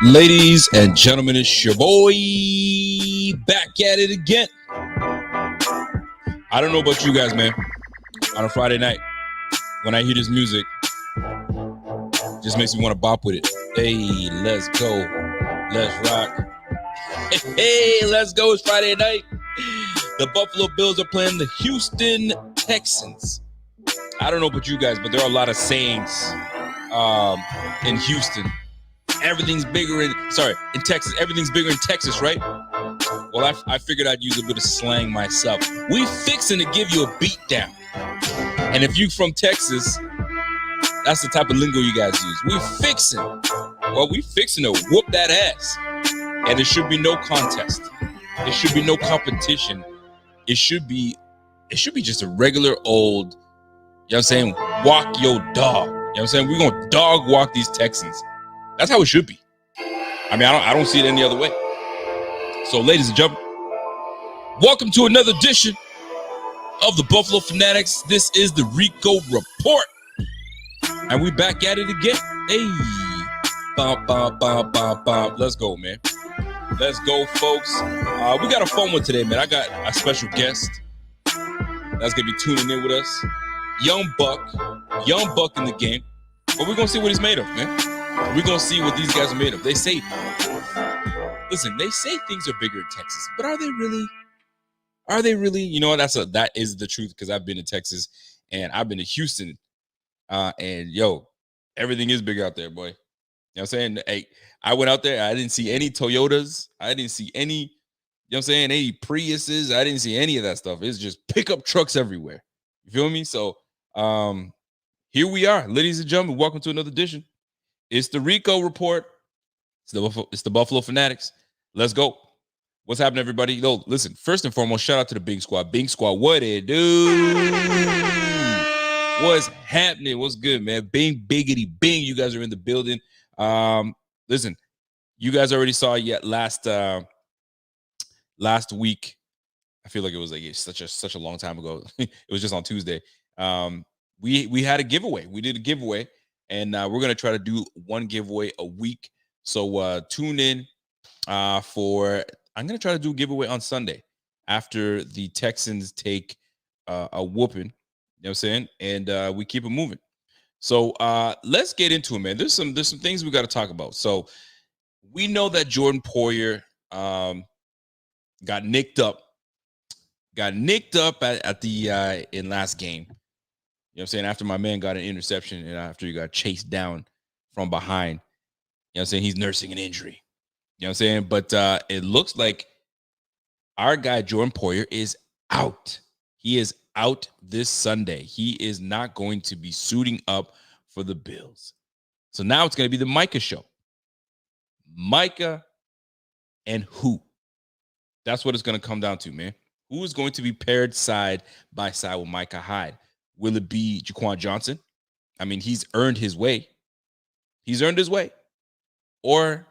Ladies and gentlemen, it's your boy back at it again. I don't know about you guys, man. On a Friday night, when I hear this music, just makes me want to bop with it. Hey, let's go. Let's rock. Hey, let's go. It's Friday night. The Buffalo Bills are playing the Houston Texans. I don't know about you guys, but there are a lot of sayings in Houston. Everything's bigger in Texas. Everything's bigger in Texas, right? Well, I figured I'd use a bit of slang myself. We fixing to give you a beat down. And if you from Texas, that's the type of lingo you guys use. We fixing. Well, we fixing to whoop that ass. And there should be no contest. There should be no competition. It should be just a regular old, you know what I'm saying, walk your dog. You know what I'm saying? We're going to dog walk these Texans. That's how it should be. I mean, I don't see it any other way. So, ladies and gentlemen, welcome to another edition of the Buffalo Fanatics. This is the Rico Report. And we back at it again. Hey. Bop, bop, bop, bop, bop. Let's go, man. Let's go, folks. We got a fun one today, man. I got a special guest that's going to be tuning in with us. Young Buck in the game. But we're going to see what he's made of, man. We're going to see what these guys are made of. They say things are bigger in Texas, but are they really? Are they really? You know, that is the truth, because I've been to Texas and I've been to Houston. And yo, everything is big out there, boy. You know what I'm saying? Hey, I went out there, I didn't see any Toyotas. I didn't see any, you know what I'm saying, any Priuses. I didn't see any of that stuff. It's just pickup trucks everywhere. You feel me? So here we are, ladies and gentlemen. Welcome to another edition. It's the Rico Report. It's the Buffalo Fanatics. Let's go. What's happening, everybody? Yo, listen, first and foremost, shout out to the Bing Squad. Bing Squad, what it do? What's happening? What's good, man? Bing, biggity, bing. You guys are in the building. Listen, you guys already saw last week. I feel like it was like such a long time ago. It was just on Tuesday. We had a giveaway. We did a giveaway. And we're going to try to do one giveaway a week. So tune in I'm going to try to do a giveaway on Sunday after the Texans take a whooping. You know what I'm saying? And we keep it moving. So let's get into it, man. There's some things we got to talk about. So we know that Jordan Poyer got nicked up at the in last game. You know what I'm saying? After my man got an interception and after he got chased down from behind, you know what I'm saying? He's nursing an injury. You know what I'm saying? But it looks like our guy, Jordan Poyer, is out. He is out this Sunday. He is not going to be suiting up for the Bills. So now it's going to be the Micah show. Micah and who? That's what it's going to come down to, man. Who is going to be paired side by side with Micah Hyde? Will it be Jaquan Johnson? I mean, he's earned his way. Or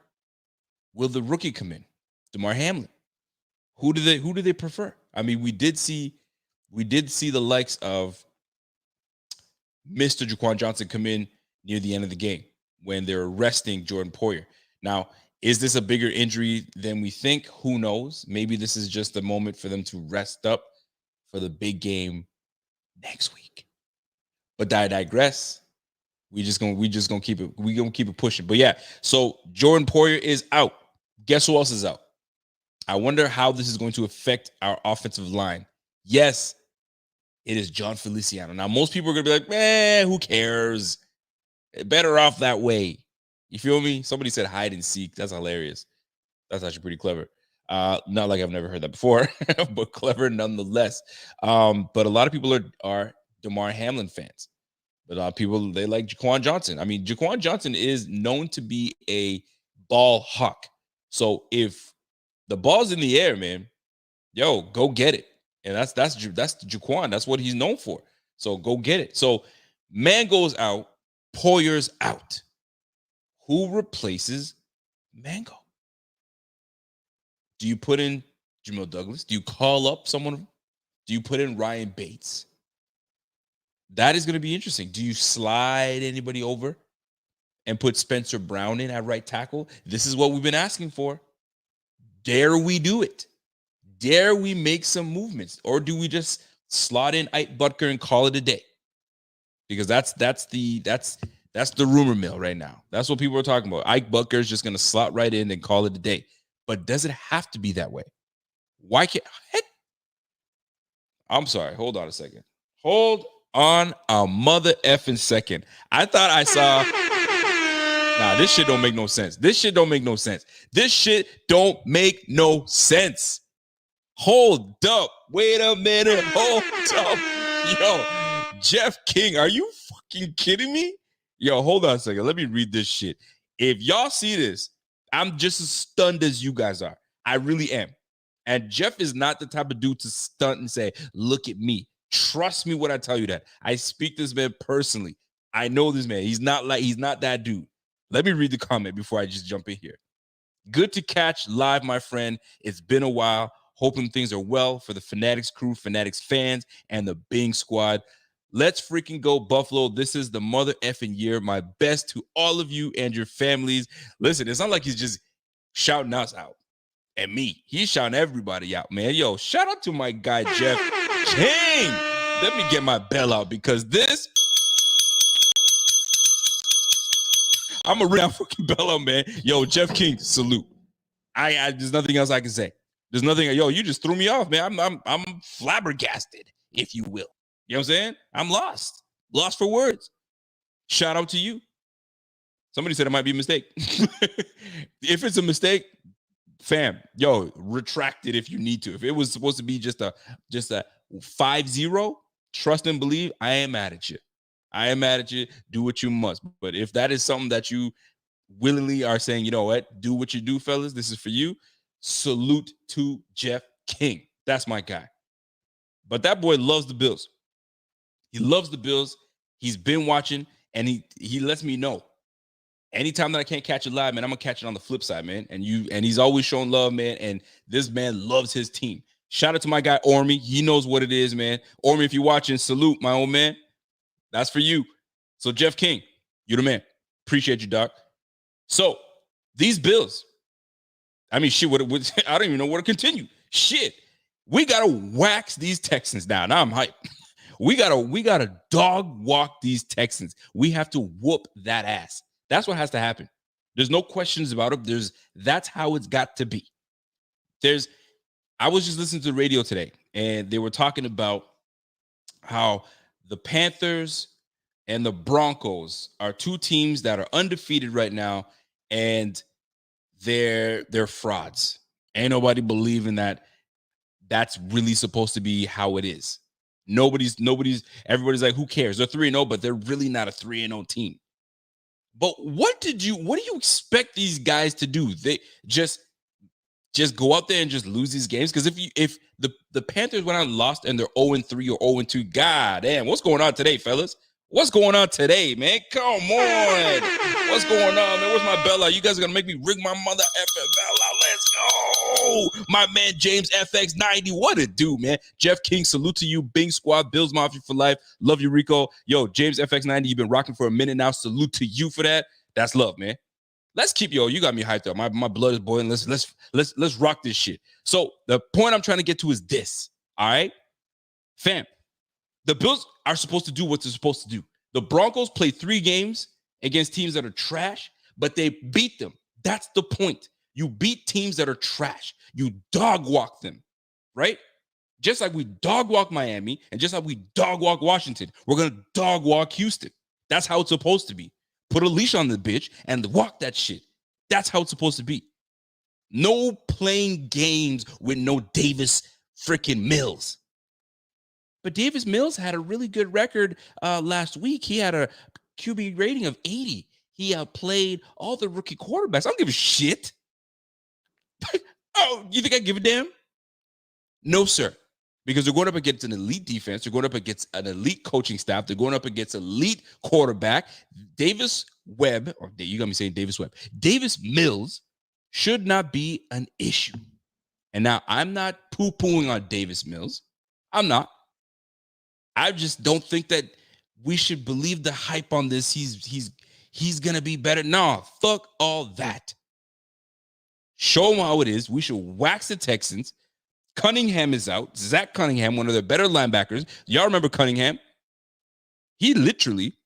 will the rookie come in? Damar Hamlin. Who do they prefer? I mean, we did see the likes of Mr. Jaquan Johnson come in near the end of the game when they're resting Jordan Poyer. Now, is this a bigger injury than we think? Who knows? Maybe this is just a moment for them to rest up for the big game next week. But I digress. We just gonna keep it pushing. But yeah, so Jordan Poyer is out. Guess who else is out? I wonder how this is going to affect our offensive line. Yes, it is John Feliciano. Now, most people are gonna be like, man, who cares? Better off that way. You feel me? Somebody said hide and seek. That's hilarious. That's actually pretty clever. Not like I've never heard that before, but clever nonetheless. But a lot of people are Damar Hamlin fans. But a lot of people, they like Jaquan Johnson. I mean, Jaquan Johnson is known to be a ball hawk. So if the ball's in the air, man, yo, go get it. And that's Jaquan. That's what he's known for. So go get it. So man goes out, Poyer's out. Who replaces Mango? Do you put in Jamil Douglas? Do you call up someone? Do you put in Ryan Bates? That is going to be interesting. Do you slide anybody over? and put Spencer Brown in at right tackle? This is what we've been asking for. Dare we do it? Dare we make some movements? Or do we just slot in Ike Butker and call it a day? Because that's the rumor mill right now. That's what people are talking about. Ike Butker is just going to slot right in and call it a day. But does it have to be that way? Why can't... I'm sorry. Hold on a second. Hold on a mother effing second. I thought I saw... Nah, this shit don't make no sense. This shit don't make no sense. This shit don't make no sense. Hold up. Wait a minute. Hold up. Yo, Jeff King, are you fucking kidding me? Yo, hold on a second. Let me read this shit. If y'all see this, I'm just as stunned as you guys are. I really am. And Jeff is not the type of dude to stunt and say, look at me. Trust me when I tell you that. I speak to this man personally. I know this man. He's not that dude. Let me read the comment before I just jump in here. Good to catch live, my friend. It's been a while. Hoping things are well for the Fanatics crew, Fanatics fans, and the Bing squad. Let's freaking go, Buffalo. This is the mother effing year. My best to all of you and your families. Listen, it's not like he's just shouting us out and me. He's shouting everybody out, man. Yo, shout out to my guy, Jeff King. Let me get my bell out because this... I'm going to ring that fucking bell out, man. Yo, Jeff King, salute. There's nothing else I can say. There's nothing. Yo, you just threw me off, man. I'm flabbergasted, if you will. You know what I'm saying? I'm lost for words. Shout out to you. Somebody said it might be a mistake. If it's a mistake, fam, yo, retract it if you need to. If it was supposed to be just a 5-0, trust and believe, I am mad at you. I am mad at you. Do what you must. But if that is something that you willingly are saying, you know what, do what you do, fellas. This is for you. Salute to Jeff King. That's my guy. But that boy loves the Bills. He loves the Bills. He's been watching, and he lets me know. Anytime that I can't catch it live, man, I'm gonna catch it on the flip side, man. And he's always showing love, man. And this man loves his team. Shout out to my guy Ormy. He knows what it is, man. Ormy, if you're watching, salute, my old man. That's for you. So Jeff King, you're the man. Appreciate you, Doc. So these Bills, I mean, shit, I don't even know where to continue. Shit, we gotta wax these Texans down. Now I'm hyped. We gotta dog walk these Texans. We have to whoop that ass. That's what has to happen. There's no questions about it. That's how it's got to be. I was just listening to the radio today, and they were talking about how the Panthers and the Broncos are two teams that are undefeated right now, and they're frauds. Ain't nobody believing that that's really supposed to be how it is. Everybody's like, who cares? They're 3-0, but they're really not a 3-0 team. But what do you expect these guys to do? They just go out there and just lose these games? Because if the Panthers went out and lost and they're 0-3 or 0-2, god damn, what's going on today, fellas? What's going on today, man? Come on. What's going on, man? Where's my bell out? You guys are going to make me ring my mother effing bell out. Let's go. My man, James FX90. What a dude, man. Jeff King, salute to you. Bing Squad, Bills Mafia for life. Love you, Rico. Yo, James FX90, you've been rocking for a minute now. Salute to you for that. That's love, man. Let's keep, you got me hyped up. My blood is boiling. Let's rock this shit. So the point I'm trying to get to is this, all right? Fam, the Bills are supposed to do what they're supposed to do. The Broncos play 3 games against teams that are trash, but they beat them. That's the point. You beat teams that are trash. You dog walk them, right? Just like we dog walk Miami, and just like we dog walk Washington, we're going to dog walk Houston. That's how it's supposed to be. Put a leash on the bitch and walk that shit. That's how it's supposed to be. No playing games with no Davis freaking Mills. But Davis Mills had a really good record last week. He had a QB rating of 80. He played all the rookie quarterbacks. I don't give a shit. Oh, you think I give a damn? No, sir. Because they're going up against an elite defense. They're going up against an elite coaching staff. They're going up against elite quarterback. Davis Webb, or you got me saying Davis Webb. Davis Mills should not be an issue. And now I'm not poo-pooing on Davis Mills. I'm not. I just don't think that we should believe the hype on this. he's going to be better. No, fuck all that. Show them how it is. We should wax the Texans. Cunningham is out. Zach Cunningham, one of their better linebackers. Y'all remember Cunningham? He literally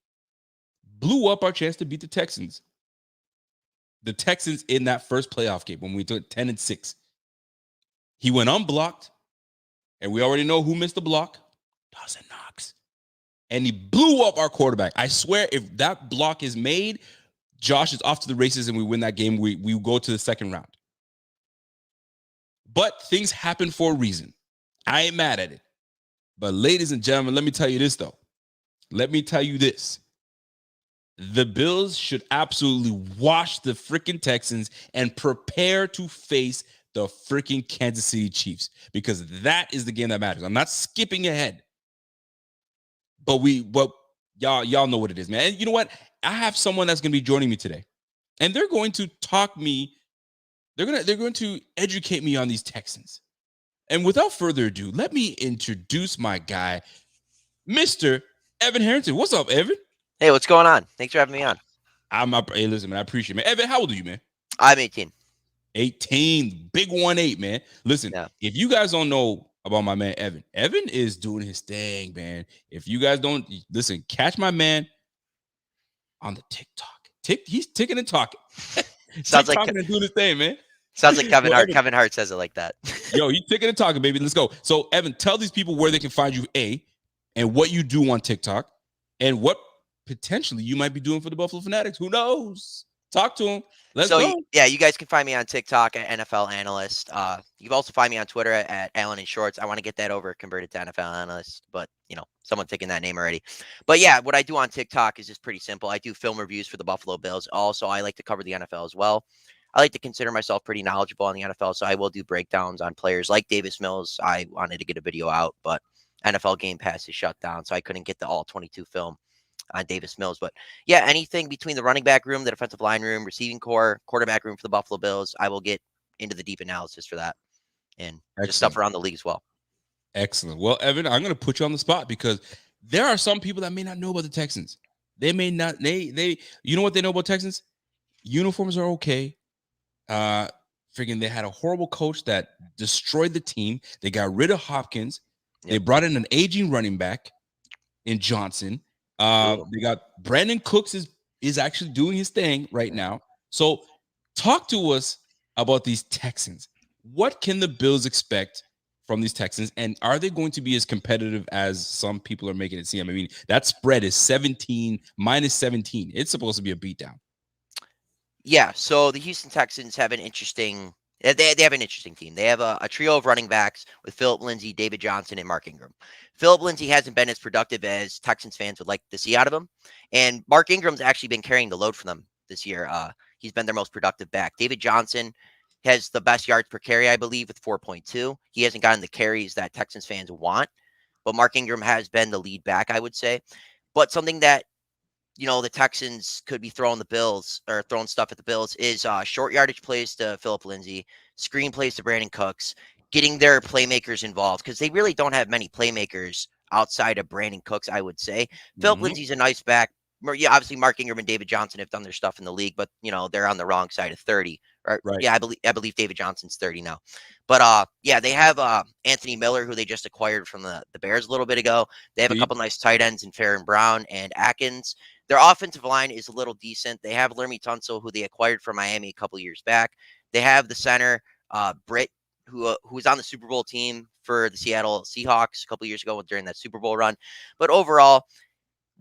blew up our chance to beat the Texans. The Texans in that first playoff game when we took 10-6. He went unblocked, and we already know who missed the block. Dawson Knox. And he blew up our quarterback. I swear, if that block is made, Josh is off to the races and we win that game. We go to the second round. But things happen for a reason. I ain't mad at it. But ladies and gentlemen, let me tell you this, though. Let me tell you this. The Bills should absolutely wash the freaking Texans and prepare to face the freaking Kansas City Chiefs, because that is the game that matters. I'm not skipping ahead. But y'all know what it is, man. And you know what? I have someone that's going to be joining me today. And they're going to talk me. They're going to educate me on these Texans. And without further ado, let me introduce my guy, Mr. Evan Harrington. What's up, Evan? Hey, what's going on? Thanks for having me on. Hey, listen, man, I appreciate it, man. Evan, how old are you, man? I'm 18. 18, big 1-8, man. Listen, If you guys don't know about my man, Evan is doing his thing, man. If you guys don't, listen, catch my man on the TikTok. He's ticking and talking. Sounds like and doing his thing, man. Sounds like Kevin Hart. Evan, Kevin Hart says it like that. Yo, he's ticking and talking, baby. Let's go. So, Evan, tell these people where they can find you, and what you do on TikTok, and what potentially you might be doing for the Buffalo Fanatics. Who knows? Talk to him. Let's go. Yeah, you guys can find me on TikTok at NFL Analyst. You can also find me on Twitter at Allen in Shorts. I want to get that over converted to NFL Analyst, but someone's taking that name already. But yeah, what I do on TikTok is just pretty simple. I do film reviews for the Buffalo Bills. Also, I like to cover the NFL as well. I like to consider myself pretty knowledgeable on the NFL, so I will do breakdowns on players like Davis Mills. I wanted to get a video out, but NFL Game Pass is shut down, so I couldn't get the all 22 film on Davis Mills. But yeah, anything between the running back room, the defensive line room, receiving core, quarterback room for the Buffalo Bills, I will get into the deep analysis for that and just stuff around the league as well. Excellent. Well, Evan, I'm going to put you on the spot because there are some people that may not know about the Texans. They may not, you know what they know about Texans? Uniforms are okay. Freaking, they had a horrible coach that destroyed the team. They got rid of Hopkins. Yep. They brought in an aging running back in Johnson. They got Brandon Cooks is actually doing his thing right now. So talk to us about these Texans. What can the Bills expect from these Texans? And are they going to be as competitive as some people are making it seem? I mean, that spread is minus 17. It's supposed to be a beatdown. Yeah. So the Houston Texans have an interesting, they have an interesting team. They have a trio of running backs with Phillip Lindsay, David Johnson, and Mark Ingram. Phillip Lindsay hasn't been as productive as Texans fans would like to see out of him. And Mark Ingram's actually been carrying the load for them this year. He's been their most productive back. David Johnson has the best yards per carry, I believe, with 4.2. He hasn't gotten the carries that Texans fans want, but Mark Ingram has been the lead back, I would say. But something that, the Texans could be throwing stuff at the Bills is short yardage plays to Phillip Lindsay, screen plays to Brandon Cooks, getting their playmakers involved because they really don't have many playmakers outside of Brandon Cooks, I would say. Phillip Lindsay's a nice back. Yeah, obviously Mark Ingram and David Johnson have done their stuff in the league, but they're on the wrong side of 30. Right. Yeah, I believe David Johnson's 30 now. But yeah, they have Anthony Miller, who they just acquired from the Bears a little bit ago. They have a couple nice tight ends in Farron Brown and Atkins. Their offensive line is a little decent. They have Lermy Tunsil, who they acquired from Miami a couple years back. They have the center, Britt, who was on the Super Bowl team for the Seattle Seahawks a couple years ago during that Super Bowl run. But overall,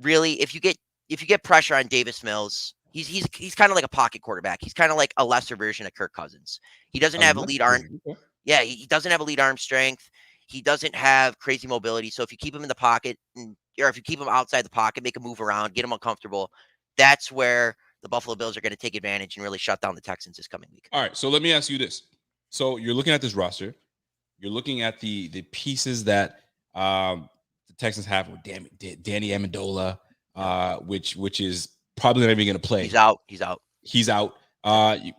really, if you get pressure on Davis Mills, he's kind of like a pocket quarterback. He's kind of like a lesser version of Kirk Cousins. He doesn't have elite arm. Yeah, he doesn't have elite arm strength. He doesn't have crazy mobility. So if you keep him in the pocket, or if you keep him outside the pocket, make him move around, get him uncomfortable, that's where the Buffalo Bills are going to take advantage and really shut down the Texans this coming week. All right, so let me ask you this. So you're looking at this roster. You're looking at the pieces that the Texans have with Danny Amendola, which is probably not even going to play. He's out.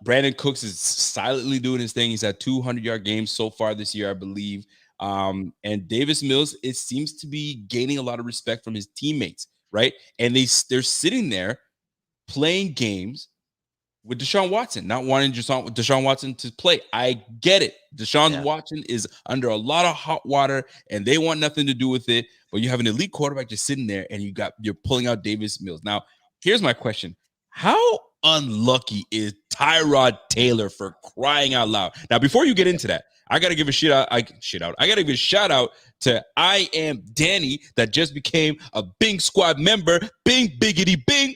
Brandon Cooks is silently doing his thing. He's had 200-yard games so far this year, I believe. And Davis Mills, it seems to be gaining a lot of respect from his teammates, right? And they're sitting there playing games with Deshaun Watson, not wanting Deshaun Watson to play. I get it. Deshaun Watson is under a lot of hot water, and they want nothing to do with it. But you have an elite quarterback just sitting there, and you're pulling out Davis Mills. Now, here's my question: how unlucky is Tyrod Taylor, for crying out loud? Now, before you get into that, I gotta give a I gotta give a shout out to I Am Danny, that just became a Bing Squad member. Bing biggity bing.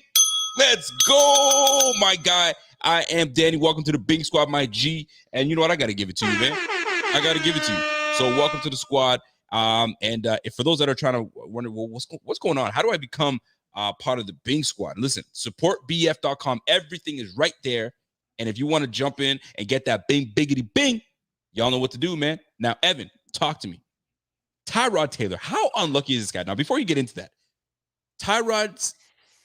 Let's go, my guy. I Am Danny. Welcome to the Bing Squad, my G. And you know what? I got to give it to you, man. I got to give it to you. So welcome to the squad. If for those that are trying to wonder, well, what's going on? How do I become part of the Bing Squad? Listen, supportbf.com. Everything is right there. And if you want to jump in and get that Bing biggity bing, y'all know what to do, man. Now, Evan, talk to me. Tyrod Taylor, how unlucky is this guy? Now, before you get into that, Tyrod's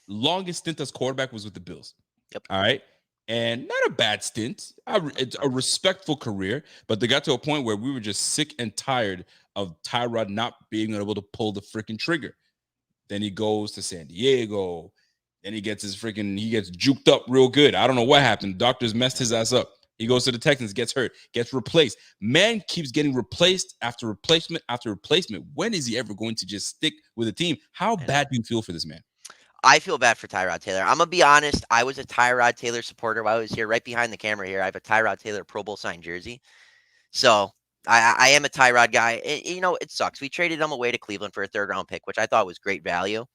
longest stint as quarterback was with the Bills. Yep. All right. And not a bad stint. It's a respectful career, but they got to a point where we were just sick and tired of Tyrod not being able to pull the freaking trigger. Then he goes to San Diego. Then he gets juked up real good. I don't know what happened. Doctors messed his ass up. He goes to the Texans, gets hurt, gets replaced. Man keeps getting replaced after replacement after replacement. When is he ever going to just stick with a team? How bad do you feel for this man? I feel bad for Tyrod Taylor. I'm going to be honest. I was a Tyrod Taylor supporter while I was here. Right behind the camera here, I have a Tyrod Taylor Pro Bowl signed jersey. So I am a Tyrod guy. It sucks. We traded him away to Cleveland for a 3rd-round pick, which I thought was great value.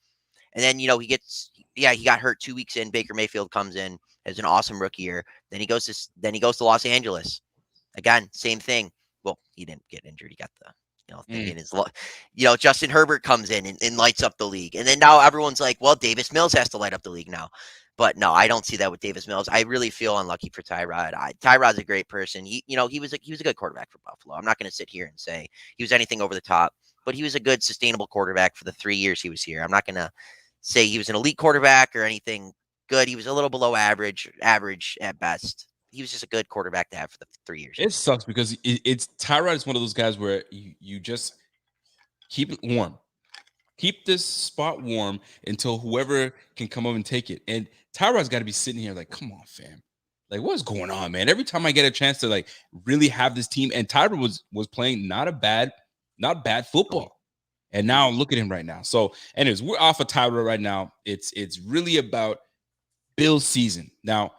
And then, he got hurt 2 weeks in. Baker Mayfield comes in, has an awesome rookie year. Then he goes to Los Angeles. Again, same thing. Well, he didn't get injured. He got the thing in his, Justin Herbert comes in and lights up the league. And then now everyone's like, well, Davis Mills has to light up the league now. But no, I don't see that with Davis Mills. I really feel unlucky for Tyrod. Tyrod's a great person. He was a good quarterback for Buffalo. I'm not going to sit here and say he was anything over the top, but he was a good, sustainable quarterback for the 3 years he was here. I'm not going to say he was an elite quarterback or anything good. He was a little below average at best. He was just a good quarterback to have for the 3 years. It sucks because it's Tyrod is one of those guys where you just keep it warm. Keep this spot warm until whoever can come up and take it. And Tyrod's got to be sitting here like, come on, fam. Like, what's going on, man? Every time I get a chance to like really have this team, and Tyrod was playing not bad football. And now look at him right now. So, anyways, we're off of Tyrod right now. It's really about Bills season. Now,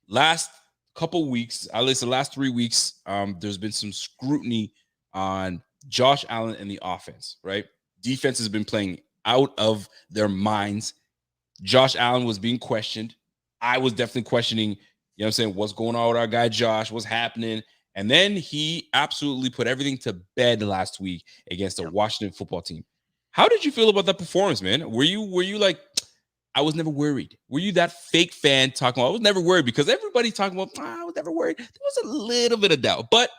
last couple weeks, at least the last 3 weeks, there's been some scrutiny on Josh Allen and the offense, right? Defense has been playing out of their minds. Josh Allen was being questioned. I was definitely questioning, what's going on with our guy Josh, what's happening. And then he absolutely put everything to bed last week against the Washington football team. How did you feel about that performance, man? Were you like, I was never worried? Were you that fake fan talking about, I was never worried? Because everybody's talking about, I was never worried. There was a little bit of doubt. But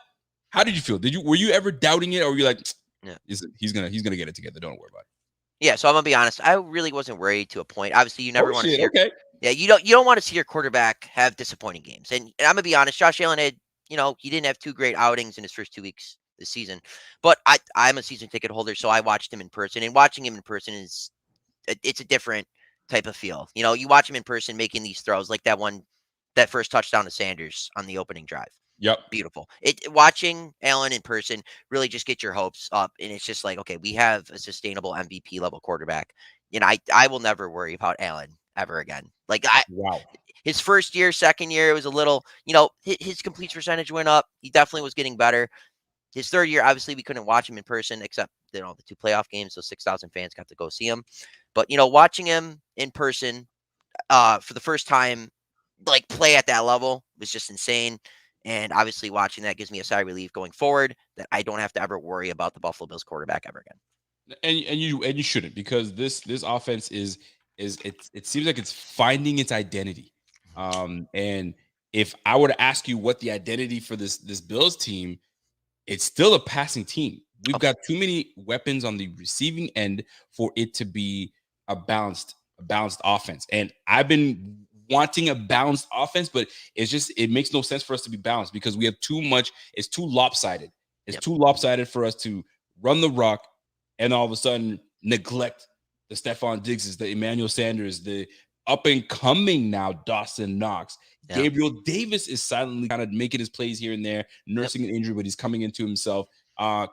how did you feel? Were you ever doubting it, or were you like, he's gonna get it together, don't worry about it? Yeah, so I'm gonna be honest. I really wasn't worried to a point. Obviously, you never want to see okay. Yeah, you don't want to see your quarterback have disappointing games. And I'm gonna be honest, Josh Allen had, he didn't have 2 great outings in his first 2 weeks this season. But I'm a season ticket holder, so I watched him in person. And watching him in person it's a different type of feel. You watch him in person making these throws like that first touchdown to Sanders on the opening drive. Yep. Beautiful. Watching Allen in person really just get your hopes up. And it's just like, okay, we have a sustainable MVP level quarterback. I will never worry about Allen ever again. Wow. His first year, second year, it was a little, his complete percentage went up. He definitely was getting better. His 3rd year, obviously, we couldn't watch him in person except, the 2 playoff games. So 6,000 fans got to go see him. But, watching him in person for the first time, like play at that level was just insane. And obviously watching that gives me a sigh of relief going forward that I don't have to ever worry about the Buffalo Bills quarterback ever again. And you shouldn't, because this offense is it seems like it's finding its identity. And if I were to ask you what the identity for this Bills team, it's still a passing team. We've got too many weapons on the receiving end for it to be a balanced offense. And I've been wanting a balanced offense, but it makes no sense for us to be balanced because we have too much. It's too lopsided. It's too lopsided for us to run the rock and all of a sudden neglect the Stephon Diggses, the Emmanuel Sanders, the up and coming now, Dawson Knox. Yeah. Gabriel Davis is silently kind of making his plays here and there, nursing an injury, but he's coming into himself.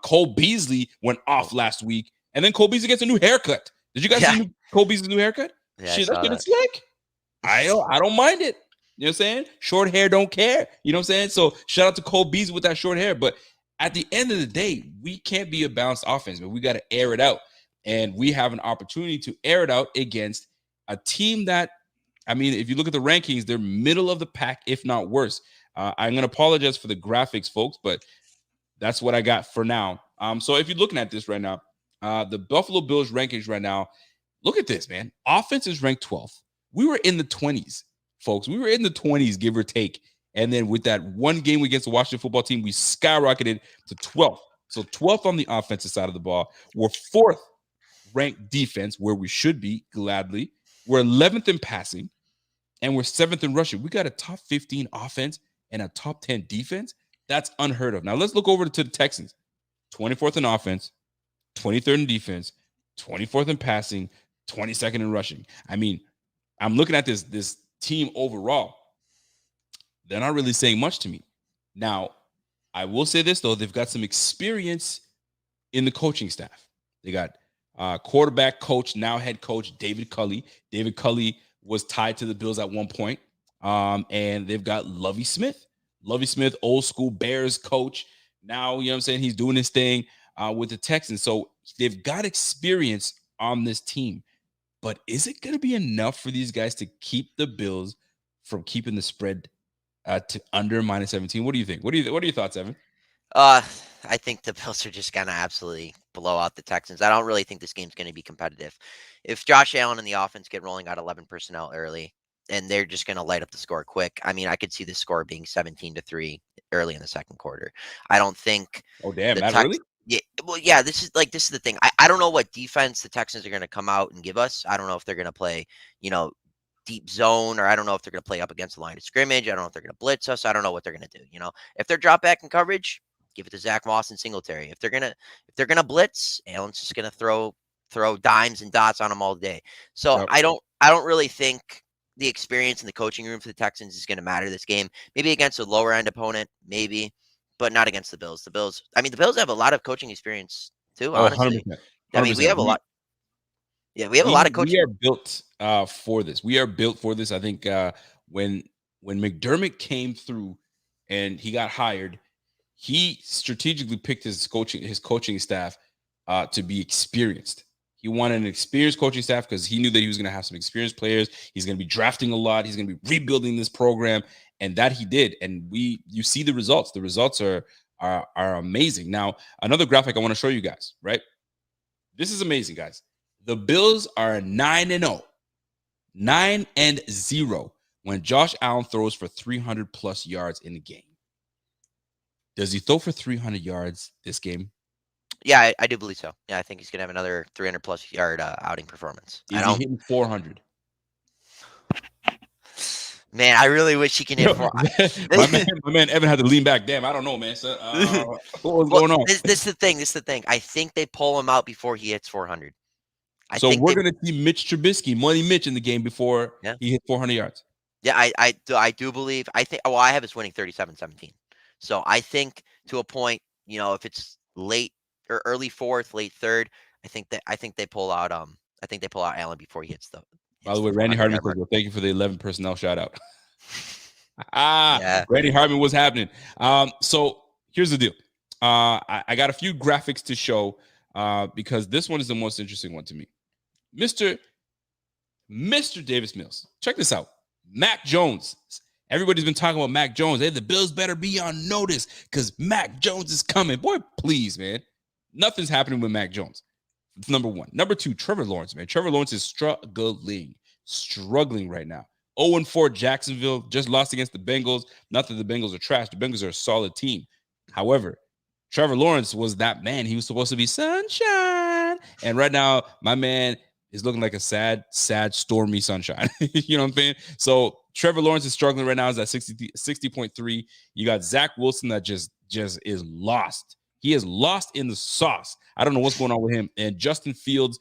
Cole Beasley went off last week, and then Cole Beasley gets a new haircut. Did you guys see Cole Beasley's new haircut? Yeah, Shit, that shit is slick. I don't mind it. You know what I'm saying? Short hair don't care. You know what I'm saying? So shout out to Cole Beasley with that short hair. But at the end of the day, we can't be a balanced offense, but we got to air it out. And we have an opportunity to air it out against a team that, I mean, if you look at the rankings, they're middle of the pack, if not worse. I'm going to apologize for the graphics, folks, but that's what I got for now. So if you're looking at this right now, the Buffalo Bills rankings right now, look at this, man. Offense is ranked 12th. We were in the 20s, folks. We were in the 20s, give or take. And then with that one game against the Washington football team, we skyrocketed to 12th. So 12th on the offensive side of the ball. We're 4th ranked defense, where we should be, gladly. We're 11th in passing, and we're 7th in rushing. We got a top 15 offense and a top 10 defense. That's unheard of. Now let's look over to the Texans. 24th in offense, 23rd in defense, 24th in passing, 22nd in rushing. I mean, I'm looking at this team overall. They're not really saying much to me. Now, I will say this, though. They've got some experience in the coaching staff. They got quarterback coach, now head coach, David Culley. David Culley was tied to the Bills at one point. And they've got Lovie Smith. Lovie Smith, old school Bears coach. Now, you know what I'm saying? He's doing his thing with the Texans. So they've got experience on this team. But is it going to be enough for these guys to keep the Bills from keeping the spread to under -17? What do you think? What are your thoughts, Evan? I think the Bills are just going to absolutely blow out the Texans. I don't really think this game's going to be competitive. If Josh Allen and the offense get rolling out 11 personnel early, and they're just going to light up the score quick, I mean, I could see the score being 17-3 early in the second quarter. I don't think. Oh, damn, that early? Yeah, well, yeah, this is the thing. I don't know what defense the Texans are going to come out and give us. I don't know if they're going to play, deep zone, or I don't know if they're going to play up against the line of scrimmage. I don't know if they're going to blitz us. I don't know what they're going to do. If they're drop back in coverage, give it to Zach Moss and Singletary. If they're gonna blitz, Allen's just gonna throw dimes and dots on them all day. So yep. I don't really think the experience in the coaching room for the Texans is going to matter this game. Maybe against a lower end opponent, maybe, but not against the Bills. The Bills have a lot of coaching experience too. Honestly, 100%. I mean, we have a lot. Yeah, we have a lot of coaching. We are built for this. We are built for this. I think when McDermott came through and he got hired, he strategically picked his coaching staff to be experienced. He wanted an experienced coaching staff because he knew that he was going to have some experienced players. He's going to be drafting a lot. He's going to be rebuilding this program, and that he did. And you see the results. The results are amazing. Now, another graphic I want to show you guys. Right, this is amazing, guys. The Bills are 9-0, 9-0 when Josh Allen throws for 300+ yards in the game. Does he throw for 300 yards this game? Yeah, I do believe so. Yeah, I think he's going to have another 300+ yard outing performance. Is he hitting 400? Man, I really wish he can hit 400. my man Evan had to lean back. Damn, I don't know, man. So, what was going on? This is the thing. I think they pull him out before he hits 400. So we're going to see Mitch Trubisky, Money Mitch, in the game before he hit 400 yards. Yeah, I do believe. I have us winning 37-17. So I think to a point, if it's late or early fourth, late third, I think they pull out. I think they pull out Allen before he hits the. By the way, Randy Hartman says, well, thank you for the 11 personnel shout out. Yeah. Randy Hartman was happening. So here's the deal. I got a few graphics to show because this one is the most interesting one to me. Mr. Davis Mills. Check this out. Mac Jones. Everybody's been talking about Mac Jones. Hey, the Bills better be on notice because Mac Jones is coming. Boy, please, man. Nothing's happening with Mac Jones. It's number one. Number two, Trevor Lawrence, man. Trevor Lawrence is struggling right now. 0-4 Jacksonville, just lost against the Bengals. Not that the Bengals are trash. The Bengals are a solid team. However, Trevor Lawrence was that man. He was supposed to be sunshine. And right now, my man is looking like a sad, stormy sunshine. You know what I'm saying? So Trevor Lawrence is struggling right now. Is at 60.3. You got Zach Wilson that just is lost. He is lost in the sauce. I don't know what's going on with him. And Justin Fields,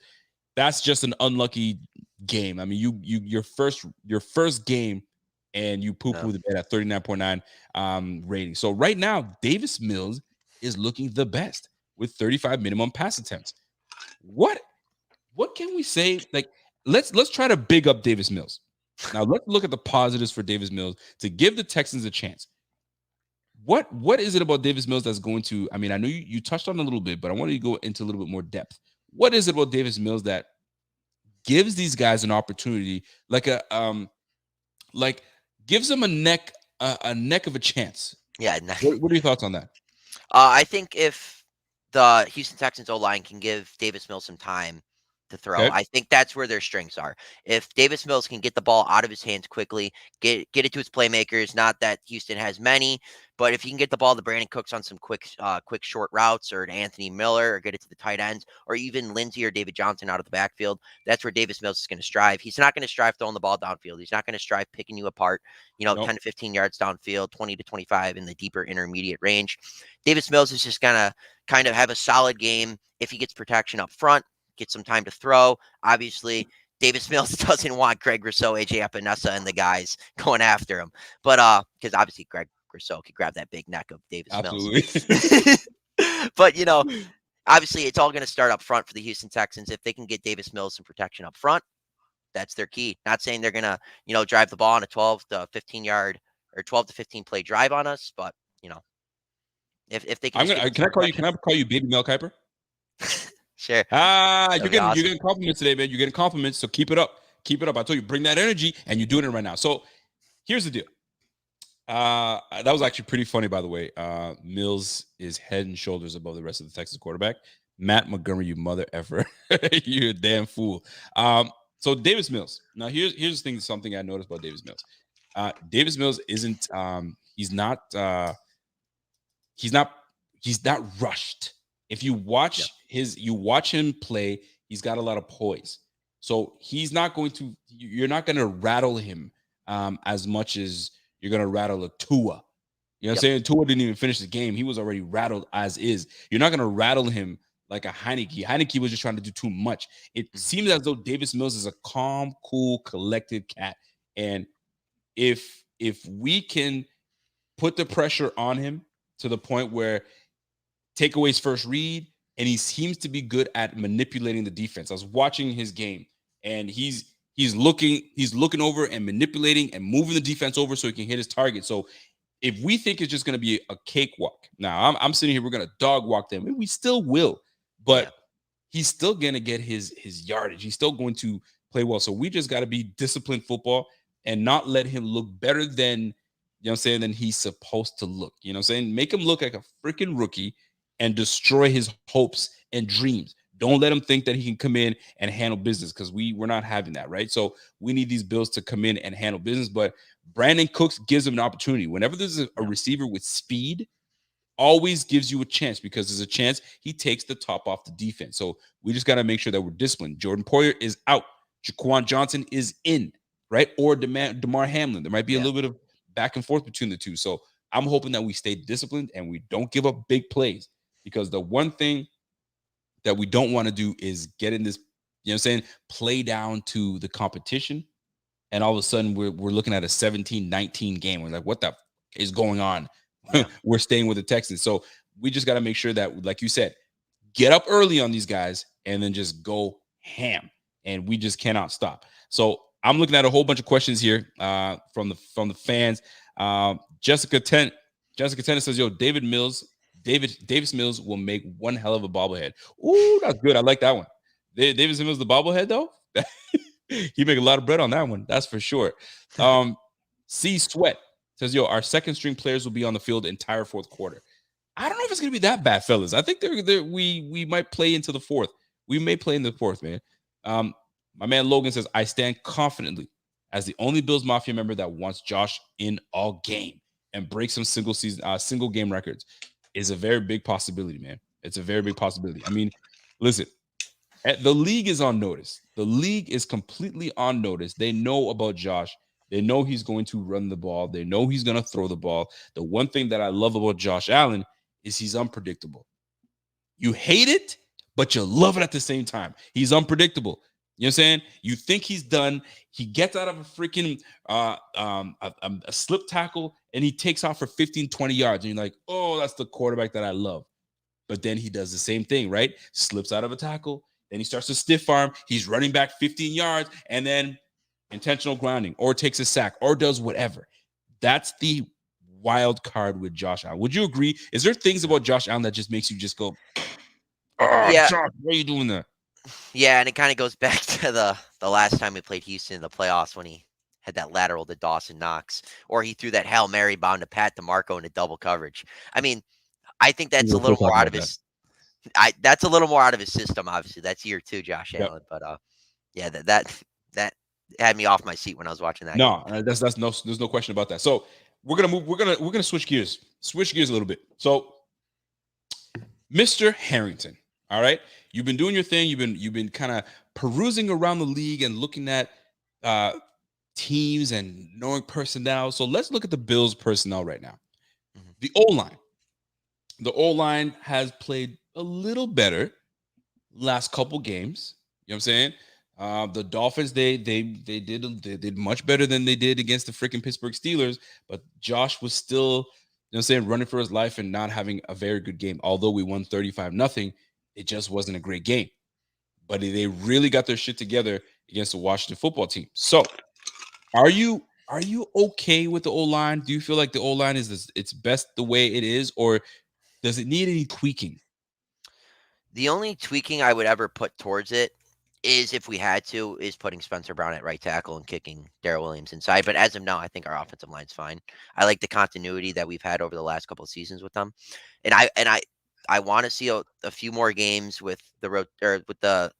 that's just an unlucky game. I mean, your first game, and you poo No. poo the bed at 39.9 rating. So right now, Davis Mills is looking the best with 35 minimum pass attempts. What can we say? Like, let's try to big up Davis Mills. Now let's look at the positives for Davis Mills to give the Texans a chance. What is it about Davis Mills that's going to? I mean, I know you touched on it a little bit, but I want to go into a little bit more depth. What is it about Davis Mills that gives these guys an opportunity, like gives them a neck of a chance? Yeah. What are your thoughts on that? I think if the Houston Texans O line can give Davis Mills some time to throw, Okay. I think that's where their strengths are. If Davis Mills can get the ball out of his hands quickly, get it to his playmakers, not that Houston has many, but if he can get the ball to Brandon Cooks on some quick short routes, or to Anthony Miller, or get it to the tight ends, or even Lindsey or David Johnson out of the backfield, that's where Davis Mills is going to strive. He's not going to strive throwing the ball downfield. He's not going to strive picking you apart, Nope. 10 to 15 yards downfield, 20 to 25 in the deeper intermediate range. Davis Mills is just going to kind of have a solid game if he gets protection up front, get some time to throw. Obviously, Davis Mills doesn't want Greg Rousseau, AJ Epinesa, and the guys going after him. But because obviously Greg Rousseau could grab that big neck of Davis Absolutely. Mills. But obviously it's all going to start up front for the Houston Texans. If they can get Davis Mills some protection up front, that's their key. Not saying they're going to, drive the ball on a 12 to 15 yard or 12 to 15 play drive on us, but if they can I'm just gonna. get some Can I call you Baby Mel Kiper? Sure. You're getting compliments today, man. You're getting compliments, so keep it up. Keep it up. I told you, bring that energy, and you're doing it right now. So here's the deal. That was actually pretty funny, by the way. Mills is head and shoulders above the rest of the Texas quarterback. Matt Montgomery, you mother effer. You're a damn fool. So Davis Mills. Now here's the thing. Something I noticed about Davis Mills. Davis Mills isn't. He's not rushed. If you watch him play, he's got a lot of poise. So you're not going to rattle him as much as you're going to rattle a Tua. You know what I'm saying? Tua didn't even finish the game. He was already rattled as is. You're not going to rattle him like a Heineke. Heineke was just trying to do too much. It seems as though Davis Mills is a calm, cool, collected cat. And if we can put the pressure on him to the point where take away his first read, and he seems to be good at manipulating the defense. I was watching his game, and he's looking over and manipulating and moving the defense over so he can hit his target. So if we think it's just going to be a cakewalk, now I'm sitting here, we're going to dog walk them, and we still will, but he's still going to get his yardage. He's still going to play well. So we just got to be disciplined football and not let him look better than, than he's supposed to look. Make him look like a freaking rookie and destroy his hopes and dreams. Don't let him think that he can come in and handle business, because we're not having that, right? So we need these Bills to come in and handle business. But Brandon Cooks gives him an opportunity. Whenever there's a receiver with speed, always gives you a chance, because there's a chance he takes the top off the defense. So we just got to make sure that we're disciplined. Jordan Poyer is out. Jaquan Johnson is in, right? Or DeMar Hamlin. There might be a little bit of back and forth between the two. So I'm hoping that we stay disciplined and we don't give up big plays, because the one thing that we don't want to do is get in this, play down to the competition. And all of a sudden we're looking at a 17-19 game. We're like, what the is going on? Yeah. We're staying with the Texans. So we just got to make sure that, like you said, get up early on these guys and then just go ham. And we just cannot stop. So I'm looking at a whole bunch of questions here from the fans. Jessica Tennis says, yo, Davis Mills will make one hell of a bobblehead. Ooh, that's good. I like that one. Davis Mills, the bobblehead, though. He make a lot of bread on that one. That's for sure. C Sweat says, yo, our second string players will be on the field the entire fourth quarter. I don't know if it's going to be that bad, fellas. I think we might play into the fourth. We may play in the fourth, man. My man Logan says, I stand confidently as the only Bills Mafia member that wants Josh in all game and break some single game records. Is a very big possibility, man. It's a very big possibility. I mean, listen, the league is on notice. The league is completely on notice. They know about Josh. They know he's going to run the ball. They know he's going to throw the ball. The one thing that I love about Josh Allen is he's unpredictable. You hate it, but you love it at the same time. He's unpredictable. You know what I'm saying? You think he's done. He gets out of a freaking a slip tackle and he takes off for 15, 20 yards. And you're like, oh, that's the quarterback that I love. But then he does the same thing, right? Slips out of a tackle. Then he starts to stiff arm. He's running back 15 yards and then intentional grounding or takes a sack or does whatever. That's the wild card with Josh Allen. Would you agree? Is there things about Josh Allen that just makes you just go, oh, Yeah. Josh, why are you doing that? Yeah, and it kind of goes back to the last time we played Houston in the playoffs when he had that lateral to Dawson Knox, or he threw that Hail Mary bomb to Pat DeMarco into double coverage. I mean, I think that's a We'll still little more talk out about of that. his. That's a little more out of his system. Obviously, that's year 2, Josh Yep. Allen. But yeah, that had me off my seat when I was watching that. No, game. that's no. There's no question about that. So we're gonna move. We're gonna switch gears. Switch gears a little bit. So, Mr. Harrington. All right, you've been doing your thing. You've been kind of perusing around the league and looking at teams and knowing personnel. So let's look at the Bills' personnel right now. Mhm. The O-line. The O-line has played a little better last couple games. You know what I'm saying? The Dolphins, they did much better than they did against the freaking Pittsburgh Steelers, but Josh was still, you know what I'm saying, running for his life and not having a very good game. Although we won 35-0, it just wasn't a great game. But they really got their shit together against the Washington football team. So are you okay with the O-line? Do you feel like the O-line is its best the way it is, or does it need any tweaking? The only tweaking I would ever put towards it is if we had to, is putting Spencer Brown at right tackle and kicking Darrell Williams inside. But as of now, I think our offensive line's fine. I like the continuity that we've had over the last couple of seasons with them, and I want to see a few more games with with the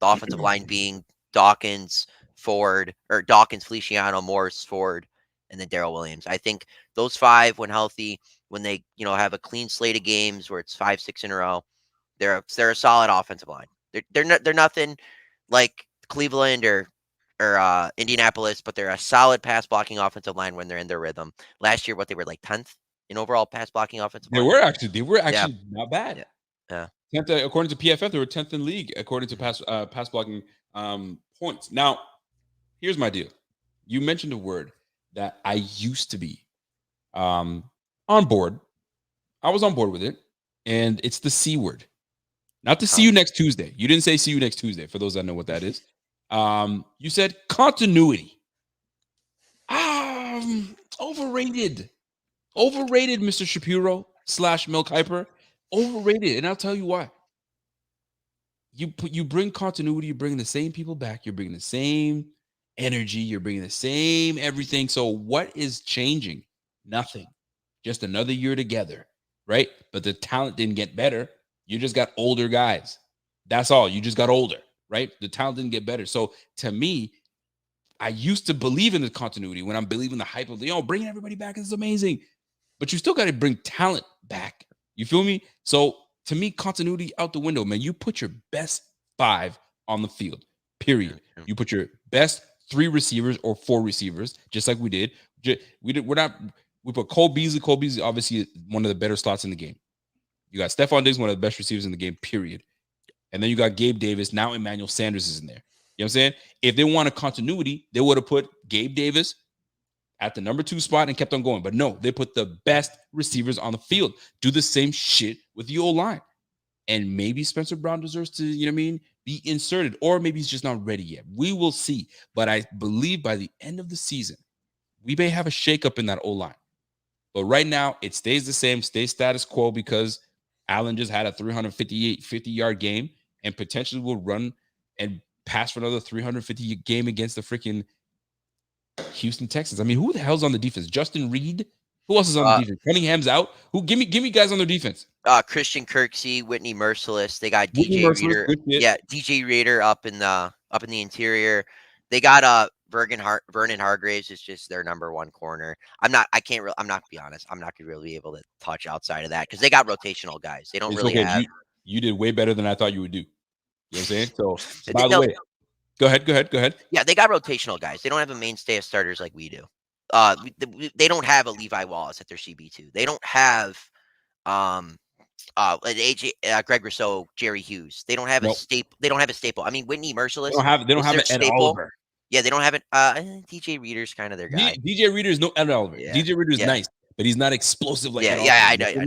offensive line being Dawkins, Ford, or Dawkins, Feliciano, Morris, Ford, and then Darrell Williams. I think those 5, when healthy, when they have a clean slate of games where it's 5, 6 in a row, they're a solid offensive line. They're nothing like Cleveland or Indianapolis, but they're a solid pass blocking offensive line when they're in their rhythm. Last year, what they were like 10th in overall pass blocking offensive They line. were actually Yeah, not bad. yeah, yeah. 10th, according to PFF, they were 10th in league according to pass blocking points. Now, here's my deal. You mentioned a word that I used to be on board. I was on board with it, and it's the C word. Not to see you next Tuesday. You didn't say see you next Tuesday. For those that know what that is, you said continuity. Overrated. Overrated, Mr. Shapiro / Mel Kiper. Overrated, and I'll tell you why. You bring continuity. You're bringing the same people back. You're bringing the same energy. You're bringing the same everything. So what is changing? Nothing. Just another year together, right? But the talent didn't get better. You just got older guys. That's all. You just got older, right? The talent didn't get better. So to me, I used to believe in the continuity when I'm believing the hype of bringing everybody back is amazing. But you still got to bring talent back. You feel me? So to me, continuity out the window, man. You put your best 5 on the field, period. Mhm. You put your best 3 receivers or 4 receivers, just like we did. We put Cole Beasley. Cole Beasley, obviously, one of the better slots in the game. You got Stephon Diggs, one of the best receivers in the game, period. And then you got Gabe Davis. Now Emmanuel Sanders is in there. You know what I'm saying? If they want a continuity, they would have put Gabe Davis at the number 2 spot and kept on going. But no, they put the best receivers on the field. Do the same shit with the O-line. And maybe Spencer Brown deserves to, you know what I mean, be inserted. Or maybe he's just not ready yet. We will see. But I believe by the end of the season, we may have a shakeup in that O-line. But right now, it stays the same, stays status quo because Allen just had a 50-yard game and potentially will run and pass for another 350 game against the freaking Houston Texans. I mean, who the hell's on the defense? Justin Reed? Who else is on the defense? Cunningham's out. Who? Give me guys on their defense. Christian Kirksey, Whitney Merciless. They got Whitney DJ Merciless, Reader. good shit. Yeah, DJ Reader up in the interior. They got Vernon Hargraves is just their number 1 corner. I'm not gonna be honest. I'm not gonna really be able to touch outside of that because they got rotational guys. They don't It's really okay. have. You did way better than I thought you would do. You know what I'm saying? So They- by the no, way, go ahead. Yeah, they got rotational guys. They don't have a mainstay of starters like we do. They don't have a Levi Wallace at their CB2. They don't have AJ, Greg Rousseau, Jerry Hughes. They don't have a No, staple. They don't have a staple. I mean, Whitney they don't Merciless have they don't is have their an Ed staple. Oliver. Yeah, they don't have it. DJ Reader's kind of their guy. DJ Reader is no Ed Oliver. Yeah, DJ Reader is yeah, nice, but he's not explosive like yeah, Ed yeah. Oliver. I You know, feel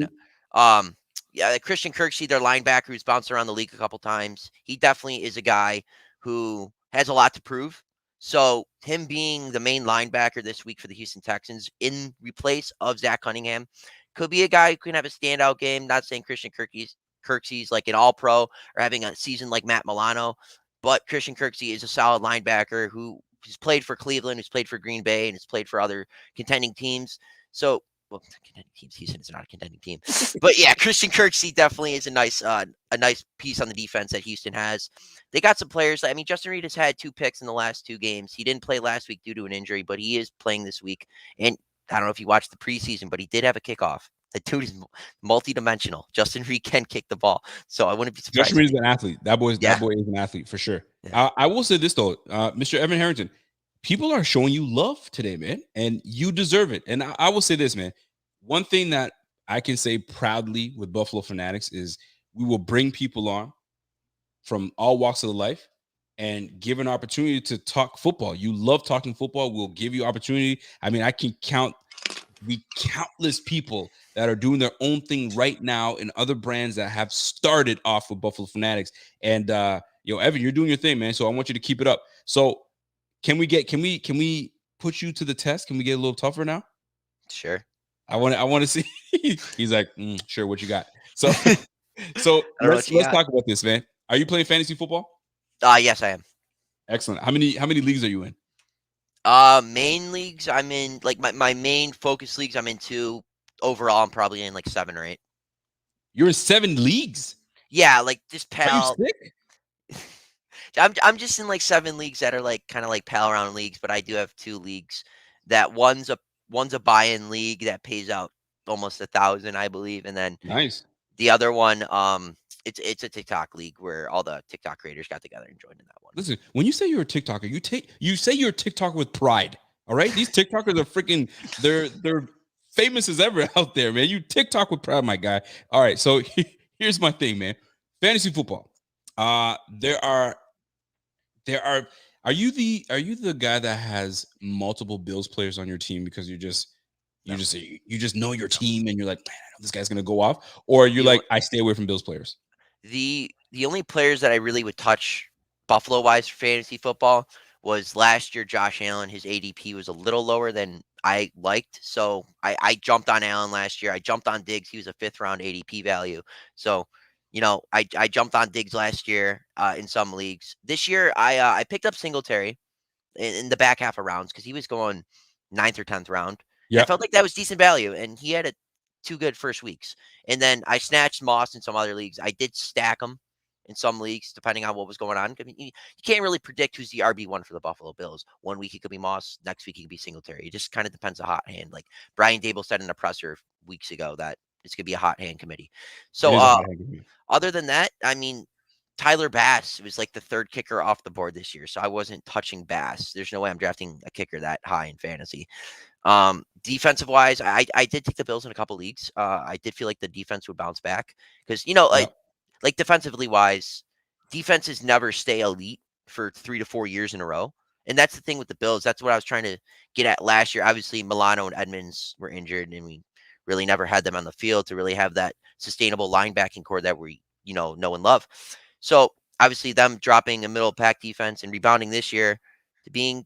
I me? know. Yeah, Christian Kirksey, their linebacker, who's bounced around the league a couple times. He definitely is a guy who has a lot to prove. So him being the main linebacker this week for the Houston Texans in replace of Zach Cunningham could be a guy who can have a standout game. Not saying Kirksey's like an all pro or having a season like Matt Milano, but Christian Kirksey is a solid linebacker who has played for Cleveland, who's played for Green Bay, and has played for other contending teams. So, well, contending teams. Houston is not a contending team, but yeah, Christian Kirksey definitely is a nice piece on the defense that Houston has. They got some players. I mean, Justin Reed has had 2 picks in the last 2 games. He didn't play last week due to an injury, but he is playing this week. And I don't know if you watched the preseason, but he did have a kickoff. The dude is multi-dimensional. Justin Reed can kick the ball, so I wouldn't be surprised. Josh Reed is an athlete. That boy Yeah. is an athlete for sure. Yeah. I will say this though, Mr. Evan Harrington, people are showing you love today, man, and you deserve it. And I will say this, man. One thing that I can say proudly with Buffalo Fanatics is we will bring people on from all walks of life and give an opportunity to talk football. You love talking football. We'll give you opportunity. I mean, I can count the countless people that are doing their own thing right now in other brands that have started off with Buffalo Fanatics. And Evan, you're doing your thing, man. So I want you to keep it up. So can we put you to the test? Can we get a little tougher now? Sure. I want to see. He's like, sure, what you got? So let's talk about this, man. Are you playing fantasy football? Yes, I am. Excellent. How many leagues are you in? Main leagues, I'm in like my main focus leagues. I'm in 2. Overall, I'm probably in like 7 or 8. You're in 7 leagues. Yeah, like just Are you pal. sick? I'm just in like 7 leagues that are like kind of like pal around leagues, but I do have 2 leagues that one's a buy-in league that pays out almost 1,000, I believe, and then Nice. the other one, it's a TikTok league where all the TikTok creators got together and joined in that one. Listen, when you say you're a TikToker, you say you're a TikToker with pride. All right, these TikTokers are freaking they're famous as ever out there, man. You TikTok with pride, my guy. All right, so here's my thing, man. Fantasy football. There are. Are you the guy that has multiple Bills players on your team because you just know your team and you're like, man, I know this guy's gonna go off, or you're like, I stay away from Bills players? The only players that I really would touch Buffalo wise for fantasy football was last year Josh Allen. His ADP was a little lower than I liked, so I jumped on Allen last year. I jumped on Diggs. He was a 5th round ADP value, so I jumped on Diggs last year in some leagues. This year I picked up Singletary in the back half of rounds because he was going 9th or 10th round. Yeah, I felt like that was decent value, and he had 2 good first weeks. And then I snatched Moss in some other leagues. I did stack him in some leagues, depending on what was going on. I mean, you can't really predict who's the RB1 for the Buffalo Bills. One week he could be Moss, next week he could be Singletary. It just kind of depends on hot hand. Like Brian Dable said in a presser weeks ago that it's going to be a hot hand committee. So other than that, I mean, Tyler Bass was like the 3rd kicker off the board this year. So I wasn't touching Bass. There's no way I'm drafting a kicker that high in fantasy. Defensive wise, I did take the Bills in a couple leagues. I did feel like the defense would bounce back because, like defensively wise, defenses never stay elite for 3 to 4 years in a row. And that's the thing with the Bills. That's what I was trying to get at last year. Obviously, Milano and Edmonds were injured, and we really never had them on the field to really have that sustainable linebacking core that we, know and love. So obviously them dropping a middle pack defense and rebounding this year to being,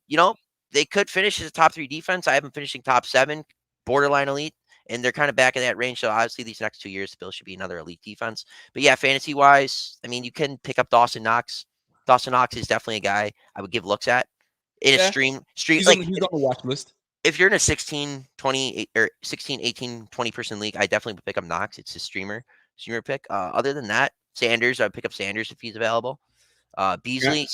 they could finish as a top 3 defense. I have them finishing top 7, borderline elite, and they're kind of back in that range. So obviously these next 2 years, the Bills should be another elite defense. But yeah, fantasy wise, I mean, you can pick up Dawson Knox. Dawson Knox is definitely a guy I would give looks at in a stream. He's Like on the watch list. If you're in a 16, 20 or 16, 18, 20% league, I definitely would pick up Knox. It's a streamer pick. Other than that, Sanders, I'd pick up Sanders if he's available. Beasley,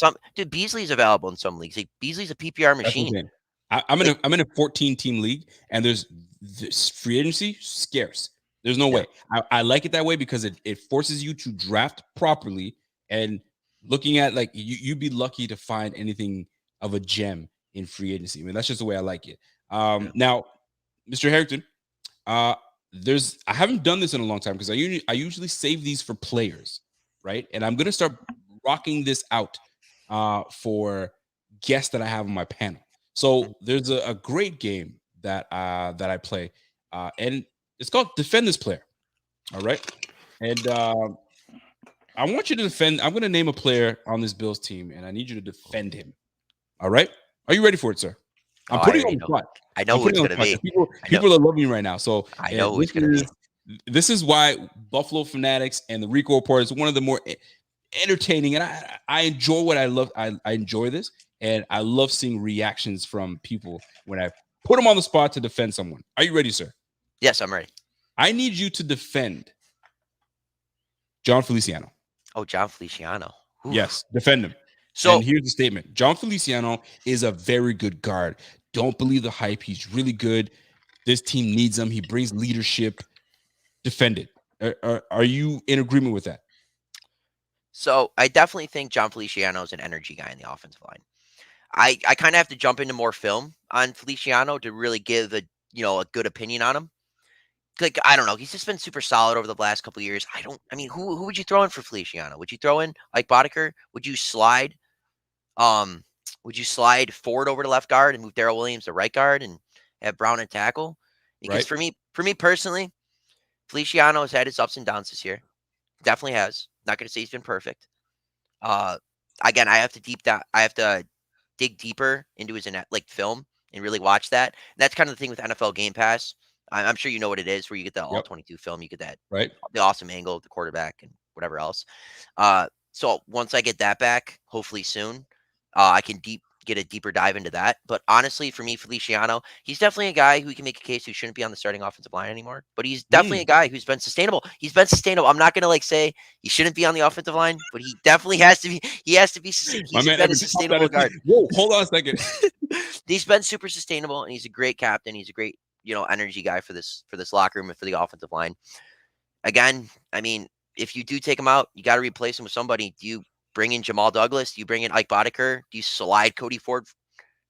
Beasley's available in some leagues. Like, Beasley's a PPR machine. I'm in a 14-team league, and there's free agency scarce. There's no way. I like it that way because it forces you to draft properly. And looking at like you'd be lucky to find anything of a gem in free agency. I mean, that's just the way I like it. Now, Mr. Harrington, I haven't done this in a long time because I usually save these for players, right? And I'm gonna start rocking this out for guests that I have on my panel. So there's a great game that I play, and it's called Defend This Player. All right, and I want you to defend. I'm gonna name a player on this Bills team, and I need you to defend him. All right, are you ready for it, sir? Oh, I'm I putting you on already the know. spot. I know I'm who putting it's you on going the to spot 'cause be. people I know. people are loving me right now. So I know who this it's going to be. is why Buffalo Fanatics and the Rico Report is one of the more entertaining, and I enjoy what I love. I enjoy this, and I love seeing reactions from people when I put them on the spot to defend someone. Are you ready, sir? Yes, I'm ready. I need you to defend John Feliciano. Oh, John Feliciano. Oof. Yes, defend him. And So, here's the statement: John Feliciano is a very good guard. Don't believe the hype. He's really good. This team needs him. He brings leadership. Defend it. Are you in agreement with that? so I definitely think John Feliciano is an energy guy in the offensive line. I kind of have to jump into more film on Feliciano to really give a good opinion on him. Like, I don't know, he's just been super solid over the last couple of years. I mean, who would you throw in for Feliciano? Would you throw in Ike Boddicker? Um, would you slide Ford over to left guard and move Darrell Williams to right guard and have Brown and tackle? Because Right. for me personally, Feliciano has had his ups and downs this year. Definitely has. Not going to say he's been perfect. Uh, again, I have to dig deeper into his film and really watch that. And that's kind of the thing with NFL Game Pass. I'm sure you know what it is, where you get the all Yep. 22 film, you get that Right. the awesome angle of the quarterback and whatever else. So once I get that back, hopefully soon, I can get a deeper dive into that. But honestly, for me, Feliciano, he's definitely a guy who can make a case who shouldn't be on the starting offensive line anymore. But he's definitely a guy who's been sustainable. He's been sustainable. I'm not gonna say he shouldn't be on the offensive line, but he definitely has to be. He has to be. My He's man been a Evan, stop that. sustainable guard. Whoa, hold on a second. He's been super sustainable, and he's a great captain. He's a great energy guy for this locker room and for the offensive line. Again, I mean, if you do take him out, you got to replace him with somebody. Do you bring in Jamal Douglas? Do you bring in Ike Boddicker? Do you slide Cody Ford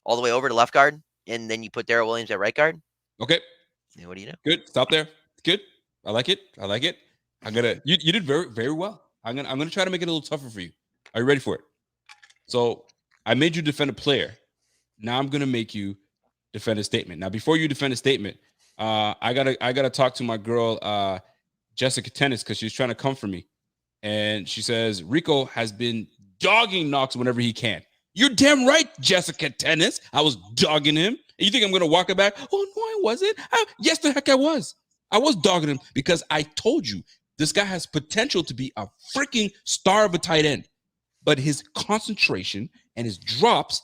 all the way over to left guard, and then you put Darrell Williams at right guard? Okay. What do you do? Good. Stop there. Good. I like it. I like it. You did very, very well. I'm gonna try to make it a little tougher for you. Are you ready for it? So I made you defend a player. Now I'm gonna make you defend a statement. Now, before you defend a statement, I gotta talk to my girl Jessica Tennis, because she's trying to come for me. And she says Rico has been dogging Knox whenever he can. You're damn right, Jessica Tennis. I was dogging him. And you think I'm going to walk it back? Oh, no, I wasn't. Yes, the heck I was. I was dogging him because I told you this guy has potential to be a freaking star of a tight end. But his concentration and his drops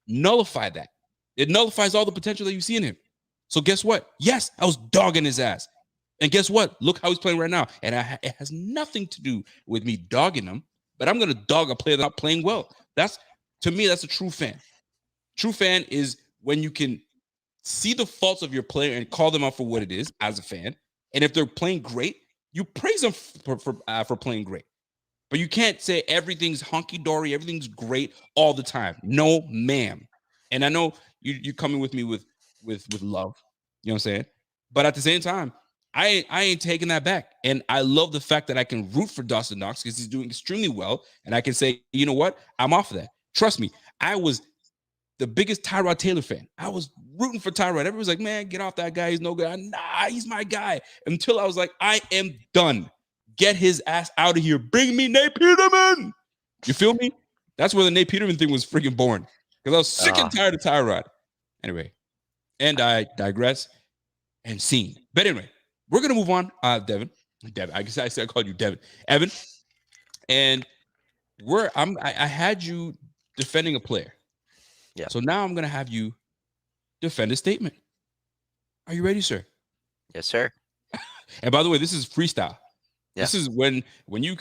nullify that. It nullifies all the potential that you see in him. So guess what? Yes, I was dogging his ass. And guess what? Look how he's playing right now. And it has nothing to do with me dogging him, but I'm going to dog a player that's not playing well. To me, that's a true fan. True fan is when you can see the faults of your player and call them out for what it is as a fan. And if they're playing great, you praise them for playing great. But you can't say everything's hunky-dory, everything's great all the time. No, ma'am. And I know you're coming with me with love. You know what I'm saying? But at the same time, I ain't taking that back. And I love the fact that I can root for Dawson Knox because he's doing extremely well. And I can say, you know what? I'm off of that. Trust me, I was the biggest Tyrod Taylor fan. I was rooting for Tyrod. Everybody was like, man, get off that guy. He's no good. Nah, he's my guy. Until I was like, I am done. Get his ass out of here. Bring me Nate Peterman. You feel me? That's where the Nate Peterman thing was freaking born. Because I was sick and tired of Tyrod. Anyway, and I digress and scene. But anyway, we're gonna move on. Devin. I guess I said I called you Devin. Evan. And I had you defending a player. Yeah. So now I'm gonna have you defend a statement. Are you ready, sir? Yes, sir. And by the way, this is freestyle. Yeah. This is when you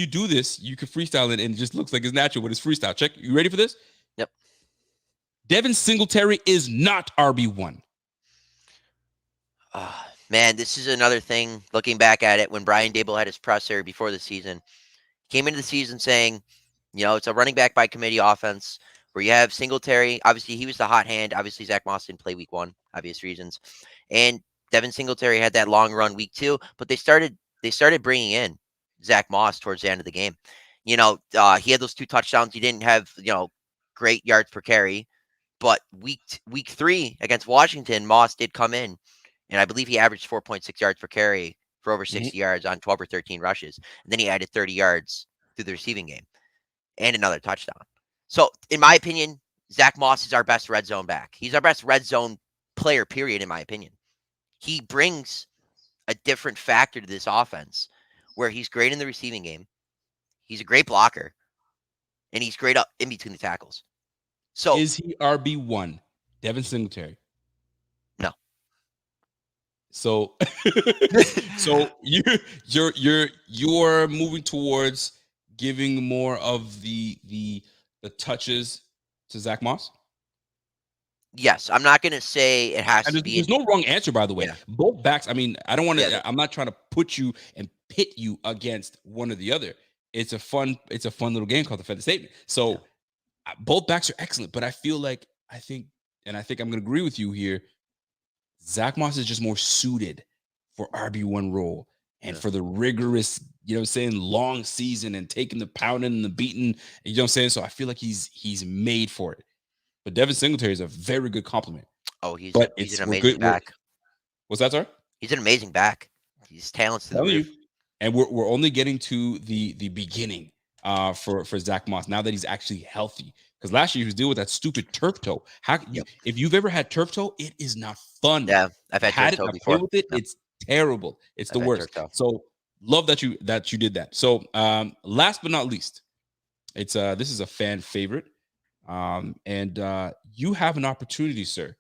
do this, you can freestyle it and it just looks like it's natural, but it's freestyle. Check. You ready for this? Yep. Devin Singletary is not RB1. Man, this is another thing, looking back at it, when Brian Dable had his presser before the season, came into the season saying, it's a running back by committee offense where you have Singletary. Obviously, he was the hot hand. Obviously, Zach Moss didn't play week 1, obvious reasons. And Devin Singletary had that long run week 2, but they started bringing in Zach Moss towards the end of the game. He had those 2 touchdowns. He didn't have great yards per carry, but week 3 against Washington, Moss did come in, and I believe he averaged 4.6 yards per carry for over Mhm. 60 yards on 12 or 13 rushes, and then he added 30 yards through the receiving game and another touchdown. So, in my opinion, Zach Moss is our best red zone back. He's our best red zone player, period, in my opinion. He brings a different factor to this offense where he's great in the receiving game. He's a great blocker, and he's great up in between the tackles. So, Is he RB1? Devin Singletary. no. So, so you're moving towards giving more of the touches to Zach Moss. Yes, I'm not going to say it has And to be. there's no wrong answer, by the way. Yeah. Both backs. I mean, I don't want to. Yeah. I'm not trying to put you and pit you against one or the other. It's a fun little game called Defend the Statement. So Yeah. both backs are excellent, but I think I'm going to agree with you here. Zach Moss is just more suited for RB1 role and Yeah. for the rigorous, long season and taking the pounding and the beating. You know what I'm saying? So I feel like he's made for it. But Devin Singletary is a very good compliment. Oh, he's But an we're amazing good. back. What's that, sir? He's an amazing back. His talent's to the Telling you. roof. And we're only getting to the beginning for Zach Moss now that he's actually healthy. Because last year he was dealing with that stupid turf toe. If you've ever had turf toe, it is not fun. Yeah, I've had turf toe I've before. played with it. Yep. It's terrible. It's the I've had worst. turf toe. So love that you did that. So last but not least, it's this is a fan favorite. And you have an opportunity, sir,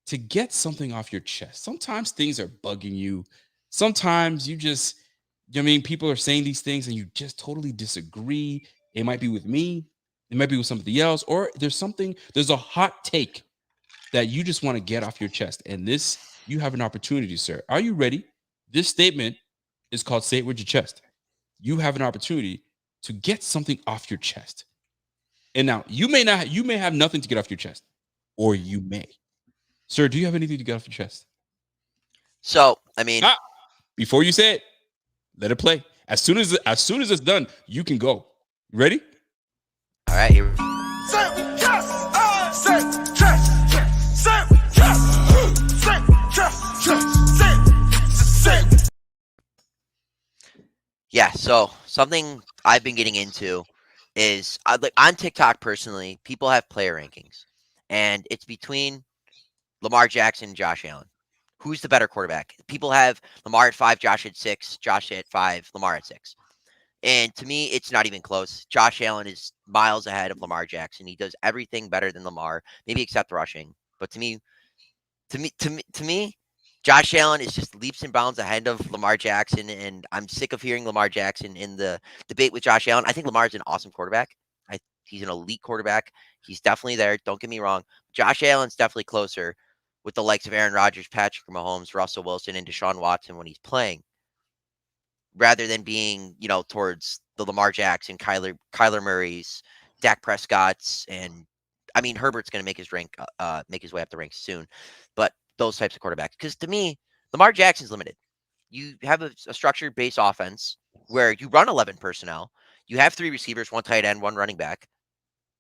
to get something off your chest. Sometimes things are bugging you. Sometimes you just, people are saying these things and you just totally disagree. It might be with me, it might be with somebody else, or there's a hot take that you just want to get off your chest. And you have an opportunity, sir. Are you ready? This statement is called Say It With Your Chest. You have an opportunity to get something off your chest. And now you may have nothing to get off your chest, or you may. Sir, do you have anything to get off your chest? So, I mean, Before you say it, let it play. As soon as it's done, you can go. Ready? All right, here. Yeah, so something I've been getting into is on TikTok personally, people have player rankings, and it's between Lamar Jackson and Josh Allen. Who's the better quarterback? People have Lamar at 5, Josh at 6, Josh at 5, Lamar at 6. And to me, it's not even close. Josh Allen is miles ahead of Lamar Jackson. He does everything better than Lamar, maybe except rushing. But to me, Josh Allen is just leaps and bounds ahead of Lamar Jackson, and I'm sick of hearing Lamar Jackson in the debate with Josh Allen. I think Lamar's an awesome quarterback. He's an elite quarterback. He's definitely there. Don't get me wrong. Josh Allen's definitely closer with the likes of Aaron Rodgers, Patrick Mahomes, Russell Wilson, and Deshaun Watson when he's playing, rather than being, towards the Lamar Jackson, Kyler Murray's, Dak Prescott's, and I mean Herbert's going to make his way up the ranks soon, but those types of quarterbacks. Because to me, Lamar Jackson's limited. You have a structured base offense where you run 11 personnel. You have 3 receivers, 1 tight end, 1 running back.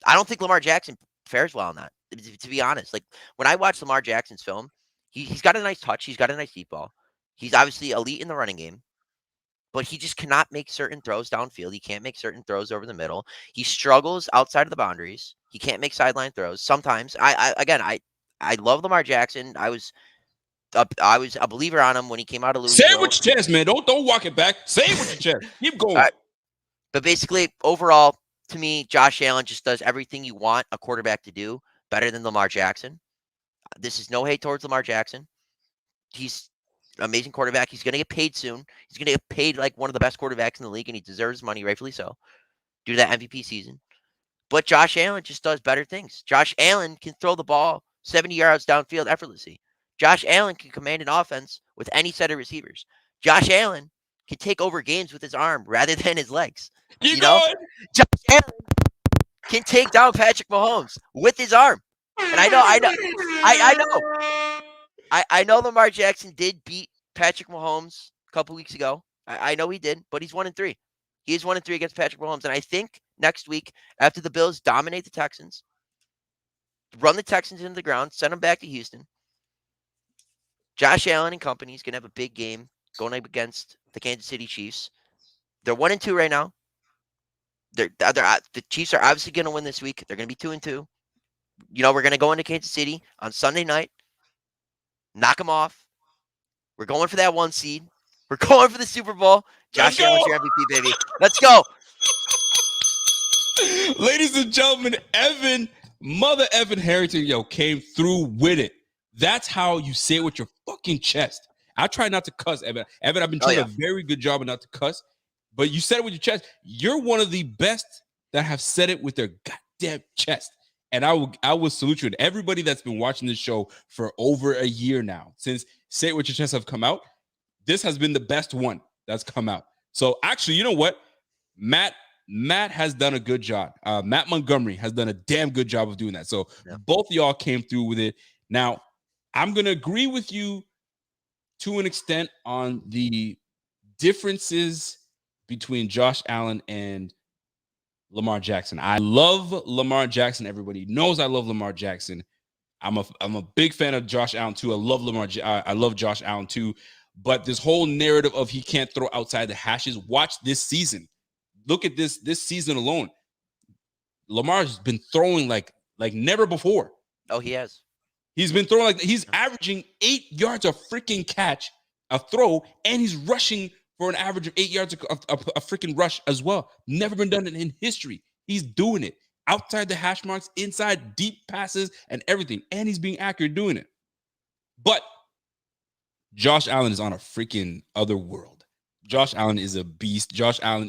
I don't think Lamar Jackson fares well on that, to be honest. Like, when I watch Lamar Jackson's film, he's got a nice touch. He's got a nice deep ball. He's obviously elite in the running game, but he just cannot make certain throws downfield. He can't make certain throws over the middle. He struggles outside of the boundaries. He can't make sideline throws. Sometimes, I love Lamar Jackson. I was a believer on him when he came out of Say Louisville. it with your chest, man. Don't walk it back. Say it with your chest. Keep going. Right. But basically, overall, to me, Josh Allen just does everything you want a quarterback to do better than Lamar Jackson. This is no hate towards Lamar Jackson. He's an amazing quarterback. He's going to get paid soon. He's going to get paid like one of the best quarterbacks in the league, and he deserves money, rightfully so, due to that MVP season. But Josh Allen just does better things. Josh Allen can throw the ball 70 yards downfield effortlessly. Josh Allen can command an offense with any set of receivers. Josh Allen can take over games with his arm rather than his legs. Keep going. Josh Allen can take down Patrick Mahomes with his arm. And I know. I know Lamar Jackson did beat Patrick Mahomes a couple weeks ago. I know he did, but he's 1-3. He is 1-3 against Patrick Mahomes, and I think next week after the Bills dominate the Texans, run the Texans into the ground, send them back to Houston. Josh Allen and company is gonna have a big game going up against the Kansas City Chiefs. They're 1-2 right now. The Chiefs are obviously gonna win this week. They're gonna be 2-2. We're gonna go into Kansas City on Sunday night, knock them off. We're going for that 1 seed. We're going for the Super Bowl. Let's Josh go. Allen's your MVP, baby. Let's go. Ladies and gentlemen, Mother Evan Harrington, came through with it. That's how you say it with your fucking chest. I try not to cuss, Evan. Evan, I've been doing a very good job of not to cuss, but you said it with your chest. You're one of the best that have said it with their goddamn chest. And I will salute you. And everybody that's been watching this show for over a year now, since Say It With Your Chest have come out, this has been the best one that's come out. So actually, you know what? Matt has done a good job. Matt Montgomery has done a damn good job of doing that. So both of y'all came through with it. Now, I'm going to agree with you to an extent on the differences between Josh Allen and Lamar Jackson. I love Lamar Jackson. Everybody knows I love Lamar Jackson. I'm a big fan of Josh Allen too. I love Josh Allen too. But this whole narrative of he can't throw outside the hashes. Watch this season. Look at this season alone. Lamar's been throwing like never before. Oh, he has. He's been throwing he's averaging 8 yards a freaking catch, a throw, and he's rushing for an average of 8 yards a freaking rush as well. Never been done in history. He's doing it outside the hash marks, inside deep passes and everything, and he's being accurate doing it. But Josh Allen is on a freaking other world. Josh Allen is a beast. Josh Allen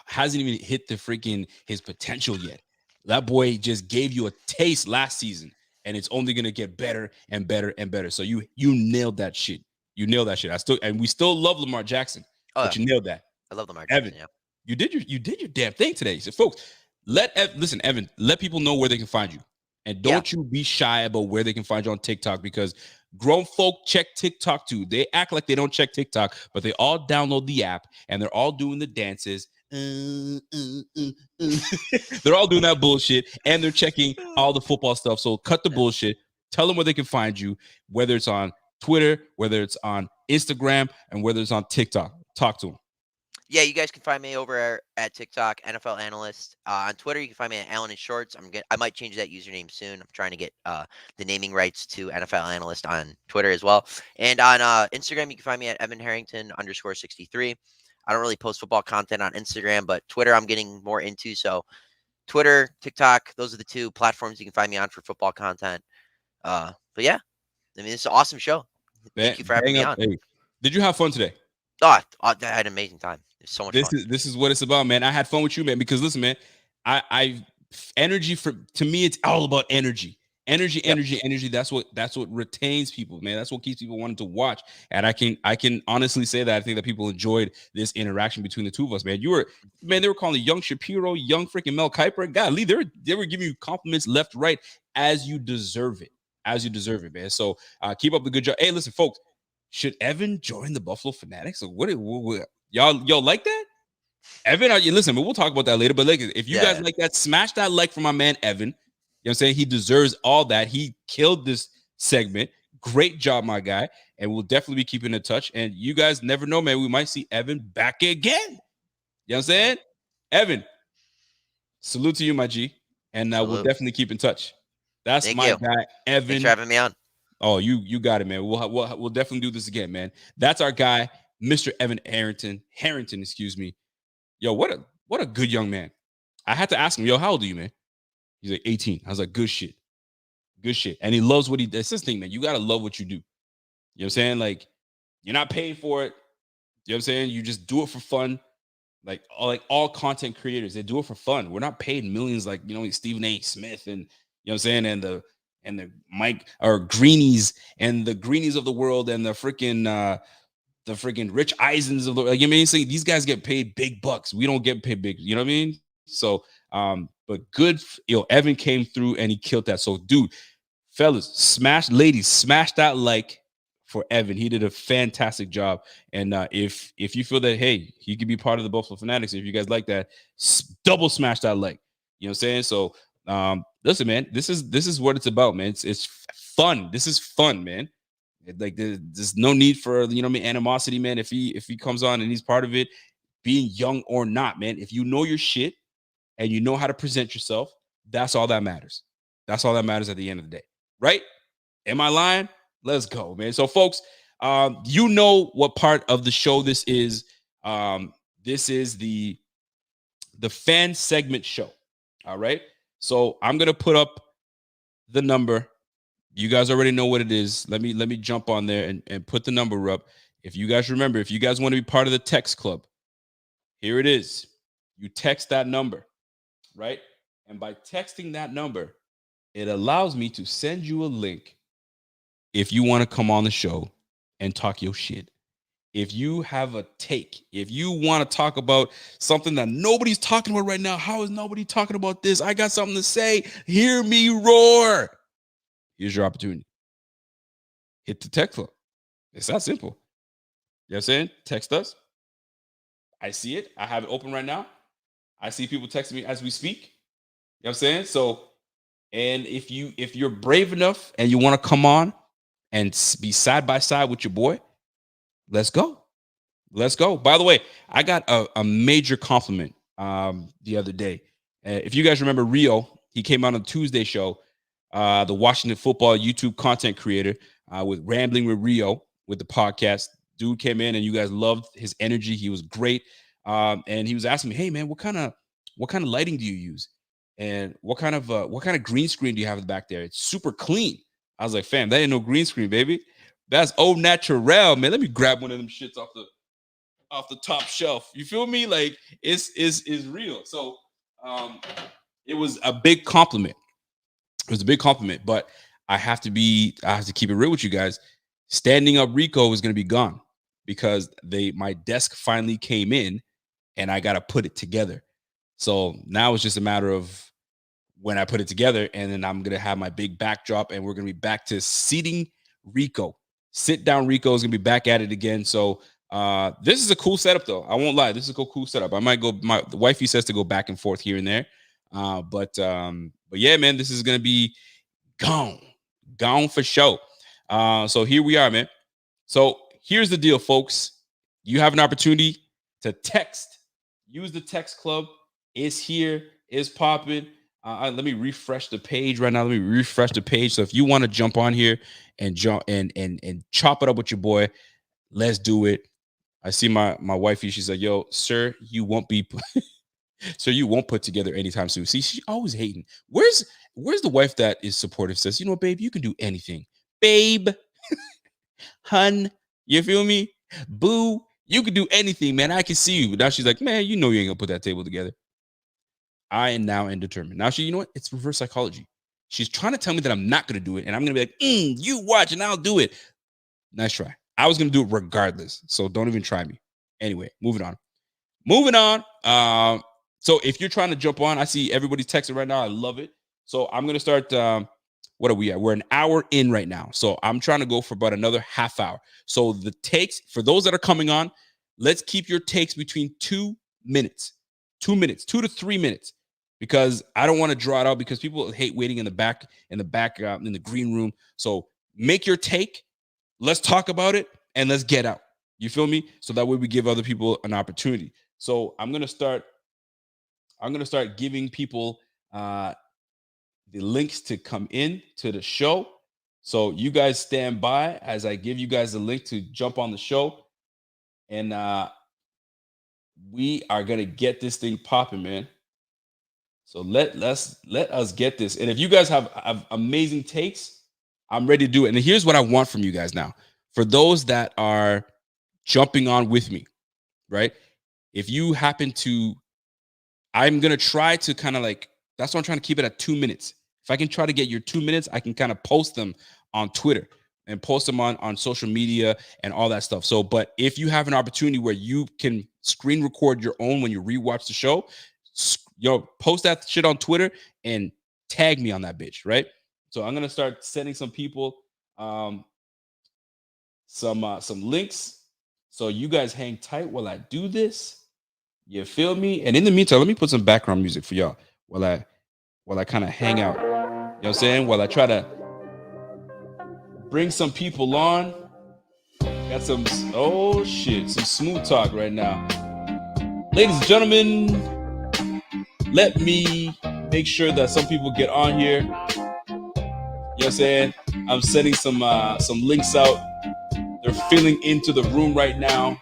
hasn't even hit the freaking his potential yet. That boy just gave you a taste last season, and it's only gonna get better and better and better. So you nailed that shit. You nailed that shit. We still love Lamar Jackson, but you nailed that. I love Lamar Jackson. Evan, you did your damn thing today. So folks, listen, Evan, let people know where they can find you, and don't you be shy about where they can find you on TikTok, because grown folk check TikTok too. They act like they don't check TikTok, but they all download the app and they're all doing the dances. They're all doing that bullshit, and they're checking all the football stuff. So cut the bullshit. Tell them where they can find you, whether it's on Twitter, whether it's on Instagram, and whether it's on TikTok. Talk to them. Yeah, you guys can find me over at TikTok, NFL Analyst. On Twitter, you can find me at Allen in Shorts. I might change that username soon. I'm trying to get the naming rights to NFL Analyst on Twitter as well. And on Instagram, you can find me at Evan Harrington _63. I don't really post football content on Instagram, but Twitter I'm getting more into. So Twitter, TikTok, those are the two platforms you can find me on for football content. But yeah, I mean, it's an awesome show. Thank you for having me on. Hey, did you have fun today? Oh, I had an amazing time. It's so much fun. This is what it's about, man. I had fun with you, man, because listen, man, energy to me, it's all about energy. Energy. That's what retains people, man. That's what keeps people wanting to watch. And I can honestly say that I think that people enjoyed this interaction between the two of us, man. They were calling young Shapiro, young freaking Mel Kiper. Golly, they were giving you compliments left, right, as you deserve it. Man. So keep up the good job. Hey, listen, folks, should Evan join the Buffalo Fanatics? Or what y'all like that? Evan, listen, but we'll talk about that later. But if you guys like that, smash that like for my man Evan. You know what I'm saying? He deserves all that. He killed this segment. Great job, my guy. And we'll definitely be keeping in touch. And you guys never know, man. We might see Evan back again. You know what I'm saying? Evan, salute to you, my G. And we'll definitely keep in touch. That's Thank my you. Guy, Evan. Thanks for having me on. Oh, you got it, man. We'll definitely do this again, man. That's our guy, Mr. Evan Harrington, excuse me. Yo, what a good young man. I had to ask him, yo, how old are you, man? He's like 18. I was like, good shit. And he loves what he does. It's this thing, man. You got to love what you do. You know what I'm saying? Like, you're not paying for it. You know what I'm saying? You just do it for fun. Like all content creators, they do it for fun. We're not paid millions like, Stephen A. Smith and, you know what I'm saying? And the Mike or Greenies and the Greenies of the world and the freaking Rich Eisens of the world. Like, you know what I mean? These guys get paid big bucks. We don't get paid big. You know what I mean? So, but good, Evan came through and he killed that. So, dude, fellas, ladies, smash that like for Evan. He did a fantastic job. And if you feel that, hey, he could be part of the Buffalo Fanatics, if you guys like that, double smash that like. You know what I'm saying? So listen, man, this is what it's about, man. It's fun. This is fun, man. Like there's no need for animosity, man. If he comes on and he's part of it, being young or not, man. If you know your shit and you know how to present yourself, that's all that matters. That's all that matters at the end of the day, right? Am I lying? Let's go, man. So, folks, you know what part of the show this is. This is the fan segment show. All right. So I'm gonna put up the number. You guys already know what it is. Let me jump on there and put the number up. If you guys remember, if you guys want to be part of the text club, here it is. You text that number, right? And by texting that number, it allows me to send you a link if you want to come on the show and talk your shit. If you have a take, if you want to talk about something that nobody's talking about right now, how is nobody talking about this? I got something to say. Hear me roar. Here's your opportunity. Hit the text club. It's that simple. You know what I'm saying? Text us. I see it. I have it open right now. I see people texting me as we speak. You know what I'm saying? So, and if you're brave enough and you want to come on and be side by side with your boy, let's go. Let's go. By the way, I got a major compliment the other day. If you guys remember Rio, he came out on the Tuesday show, the Washington Football YouTube content creator with Rambling with Rio with the podcast. Dude came in and you guys loved his energy. He was great. And he was asking me, hey man, what kind of lighting do you use? And what kind of green screen do you have in the back there? It's super clean. I was like, fam, that ain't no green screen, baby. That's au naturel, man. Let me grab one of them shits off the top shelf. You feel me? Like it's real. So it was a big compliment. It was a big compliment, but I have to keep it real with you guys. Standing up Rico is going to be gone because my desk finally came in and I got to put it together. So now it's just a matter of when I put it together, and then I'm going to have my big backdrop and we're going to be back to seating Rico. Sit down Rico is going to be back at it again. So this is a cool setup though. I won't lie. This is a cool setup. I might go, the wifey says to go back and forth here and there. But yeah, man, this is going to be gone for sure. So here we are, man. So here's the deal, folks. You have an opportunity to text. Use the text club. It's here. It's popping. Let me refresh the page right now. So if you want to jump on here and jump and chop it up with your boy, let's do it. I see my wifey. She's like, yo, sir, you won't put together anytime soon. See, she always hating. Where's the wife that is supportive? Says, you know, babe, you can do anything. Babe, hun, you feel me? Boo, you can do anything, man. I can see you. Now she's like, man, you know you ain't gonna put that table together. I am now indeterminate. Now you know what? It's reverse psychology. She's trying to tell me that I'm not gonna do it, and I'm gonna be like, you watch and I'll do it. Nice try. I was gonna do it regardless, so don't even try me. Anyway, moving on. So if you're trying to jump on, I see everybody's texting right now. I love it. So I'm gonna start. What are we at? We're an hour in right now. So I'm trying to go for about another half hour. So the takes, for those that are coming on, let's keep your takes between 2 minutes, 2 to 3 minutes, because I don't want to draw it out because people hate waiting in the back, in the green room. So make your take. Let's talk about it and let's get out. You feel me? So that way we give other people an opportunity. So I'm going to start giving people the links to come in to the show. So you guys stand by as I give you guys the link to jump on the show. And we are going to get this thing popping, man. So let us get this. And if you guys have amazing takes, I'm ready to do it. And here's what I want from you guys now. For those that are jumping on with me, right? If you happen to, I'm going to try to kind of like, that's why I'm trying to keep it at 2 minutes. If I can try to get your 2 minutes, I can kind of post them on Twitter and post them on social media and all that stuff. So, but if you have an opportunity where you can screen record your own when you rewatch the show, post that shit on Twitter and tag me on that bitch, right? So I'm gonna start sending some people some links. So you guys hang tight while I do this. You feel me? And in the meantime, let me put some background music for y'all while I kind of hang out. You know what I'm saying? While I try to bring some people on. Got some some smooth talk right now. Ladies and gentlemen, let me make sure that some people get on here. You know what I'm saying? I'm sending some links out. They're filling into the room right now.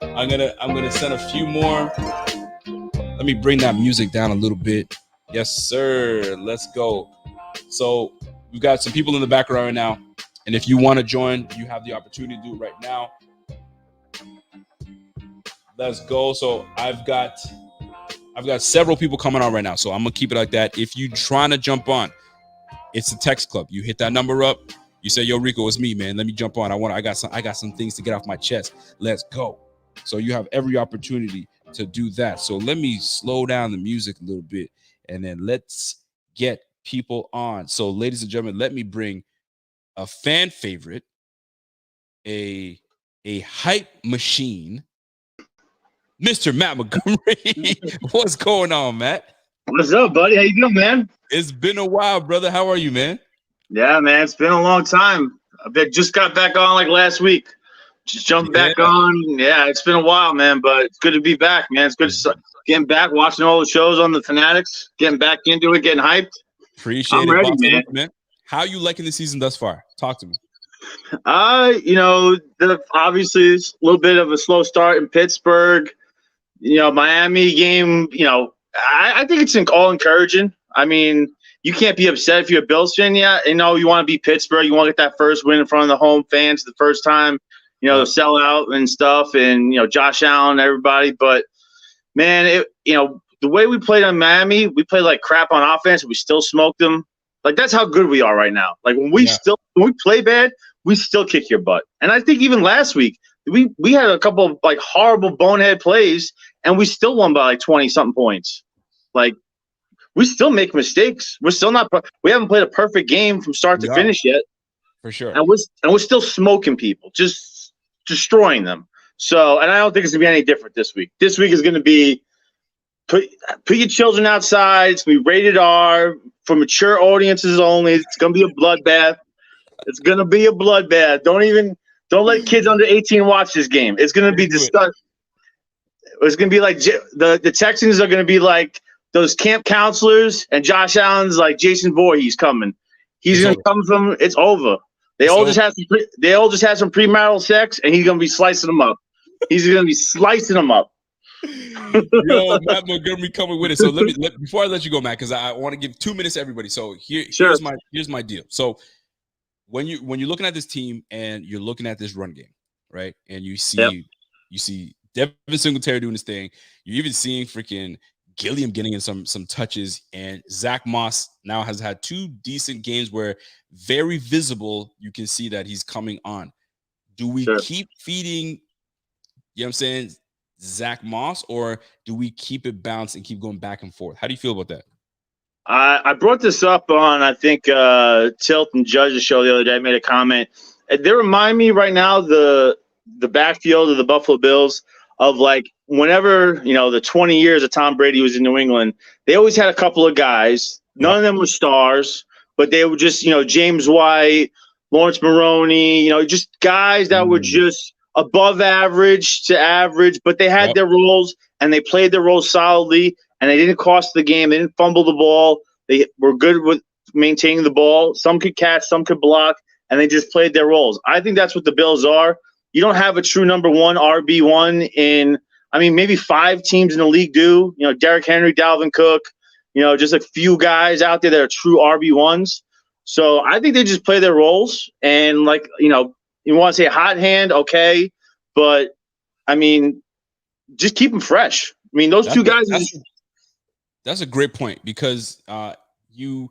I'm gonna send a few more. Let me bring that music down a little bit. Yes, sir. Let's go. So we've got some people in the background right now. And if you want to join, you have the opportunity to do it right now. Let's go. So I've got several people coming on right now. So I'm gonna keep it like that. If you're trying to jump on, it's a text club. You hit that number up. You say, "Yo, Rico, it's me, man. Let me jump on. I got some things to get off my chest. Let's go." So you have every opportunity to do that. So let me slow down the music a little bit, and then let's get people on. So, ladies and gentlemen, let me bring a fan favorite, a hype machine, Mr. Matt Montgomery. What's going on, Matt? What's up, buddy? How you doing, man? It's been a while, brother. How are you, man? Yeah, man. It's been a long time. Just got back on like last week. Just jumped back on. Yeah, it's been a while, man, but it's good to be back, man. It's good to getting back, watching all the shows on the Fanatics, getting back into it, getting hyped. Appreciate it, ready, man. How are you liking the season thus far? Talk to me. Obviously it's a little bit of a slow start in Pittsburgh. Miami game, I think it's all encouraging. I mean, you can't be upset if you're a Bills fan yet. You want to be Pittsburgh. You want to get that first win in front of the home fans the first time, the sellout and stuff, and, Josh Allen, everybody. But, man, the way we played on Miami, we played like crap on offense. We still smoked them. Like, that's how good we are right now. Like, when we play bad, we still kick your butt. And I think even last week, we had a couple of, like, horrible bonehead plays, and we still won by, like, 20-something points. Like, we still make mistakes. We haven't played a perfect game from start to finish yet. For sure. And we're still smoking people, just destroying them. So, and I don't think it's going to be any different this week. This week is going to be put your children outside. It's going to be rated R for mature audiences only. It's going to be a bloodbath. It's going to be a bloodbath. Don't let kids under 18 watch this game. It's going to be disgusting. It's going to be like the Texans are going to be like those camp counselors, and Josh Allen's like Jason Voorhees coming. He's going to come from. It's over. They all just had some premarital sex, and he's going to be slicing them up. He's going to be slicing them up. Yo, Matt Montgomery coming with it. So before I let you go, Matt, because I want to give 2 minutes to everybody. So here's my deal. So when you're looking at this team and you're looking at this run game, right? And you see Devin Singletary doing his thing. You're even seeing freaking Gilliam getting in some touches, and Zach Moss now has had 2 decent games where very visible you can see that he's coming on. Do we keep feeding, you know what I'm saying, Zach Moss, or do we keep it balanced and keep going back and forth? How do you feel about that? I brought this up on, I think, Tilt and Judge's show the other day. I made a comment. They remind me right now, the backfield of the Buffalo Bills, of like whenever, the 20 years that Tom Brady was in New England, they always had a couple of guys. None of them were stars, but they were just, James White, Lawrence Maroney, just guys that were just above average to average, but they had their roles and they played their roles solidly, and they didn't cost the game. They didn't fumble the ball. They were good with maintaining the ball. Some could catch, some could block, and they just played their roles. I think that's what the Bills are. You don't have a true number one RB1 in, maybe 5 teams in the league do. Derrick Henry, Dalvin Cook, just a few guys out there that are true RB1s. So I think they just play their roles. And, you want to say hot hand, okay. But, just keep them fresh. Those two guys. That's a great point, because you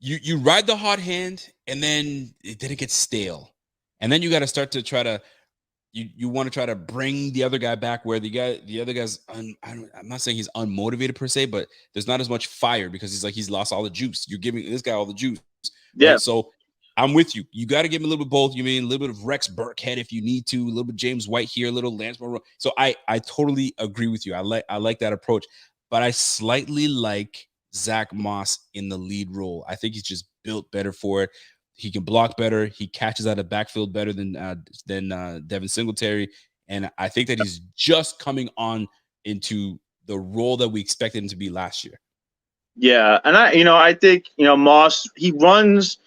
ride the hot hand, and then it gets stale. And then you got to start to try to you want to try to bring the other guy back where the other guy's I'm not saying he's unmotivated per se, but there's not as much fire because he's lost all the juice. You're giving this guy all the juice, Yeah. right? So I'm with you. You got to give him a little bit of both. You mean a little bit of Rex Burkhead if you need to, a little bit of James White here, a little Lance Monroe. So I totally agree with you. I like that approach, but I slightly like Zach Moss in the lead role. I think he's just built better for it. He can block better. He catches out of backfield better than Devin Singletary, and I think that he's just coming on into the role that we expected him to be last year. Yeah, and I think Moss, he runs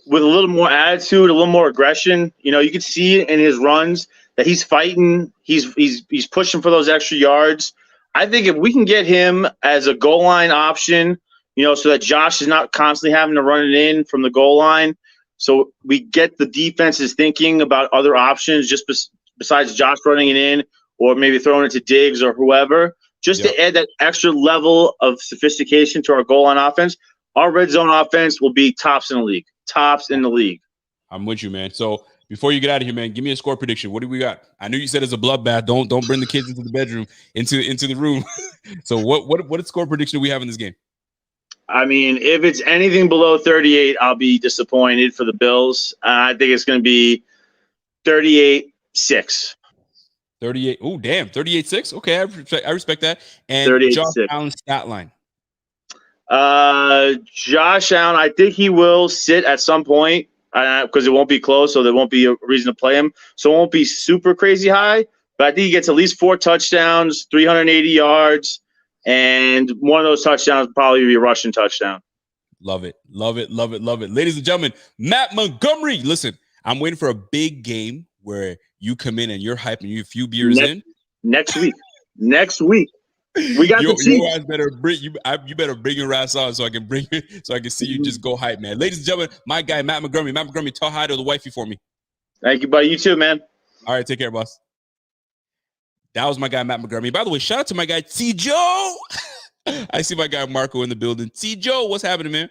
with a little more attitude, a little more aggression. You can see in his runs that he's fighting. He's pushing for those extra yards. I think if we can get him as a goal line option, so that Josh is not constantly having to run it in from the goal line. So we get the defenses thinking about other options just besides Josh running it in or maybe throwing it to Diggs or whoever, just to add that extra level of sophistication to our goal line offense. Our red zone offense will be tops in the league. Tops in the league. I'm with you, man. So before you get out of here, man, give me a score prediction. What do we got? I knew you said it's a bloodbath. Don't bring the kids into the bedroom, into the room. So what score prediction do we have in this game? I mean, if it's anything below 38, I'll be disappointed for the Bills. I think it's going to be 38-6. 38. Oh, damn. 38-6. Okay, I respect that. And Josh Allen's stat line. Josh Allen, I think he will sit at some point because it won't be close, so there won't be a reason to play him. So it won't be super crazy high, but I think he gets at least 4 touchdowns, 380 yards. And one of those touchdowns will probably be a rushing touchdown. Love it. Ladies and gentlemen, Matt Montgomery. Listen, I'm waiting for a big game where you come in and you're hyping you a few beers next week. Next week. We got the Chiefs. You better bring your ass on so I can see you just go hype, man. Ladies and gentlemen, my guy, Matt Montgomery. Matt Montgomery, tell hi to the wifey for me. Thank you, buddy. You too, man. All right, take care, boss. That was my guy, Matt Montgomery. By the way, shout out to my guy, T. Joe. I see my guy, Marco, in the building. T. Joe, what's happening, man?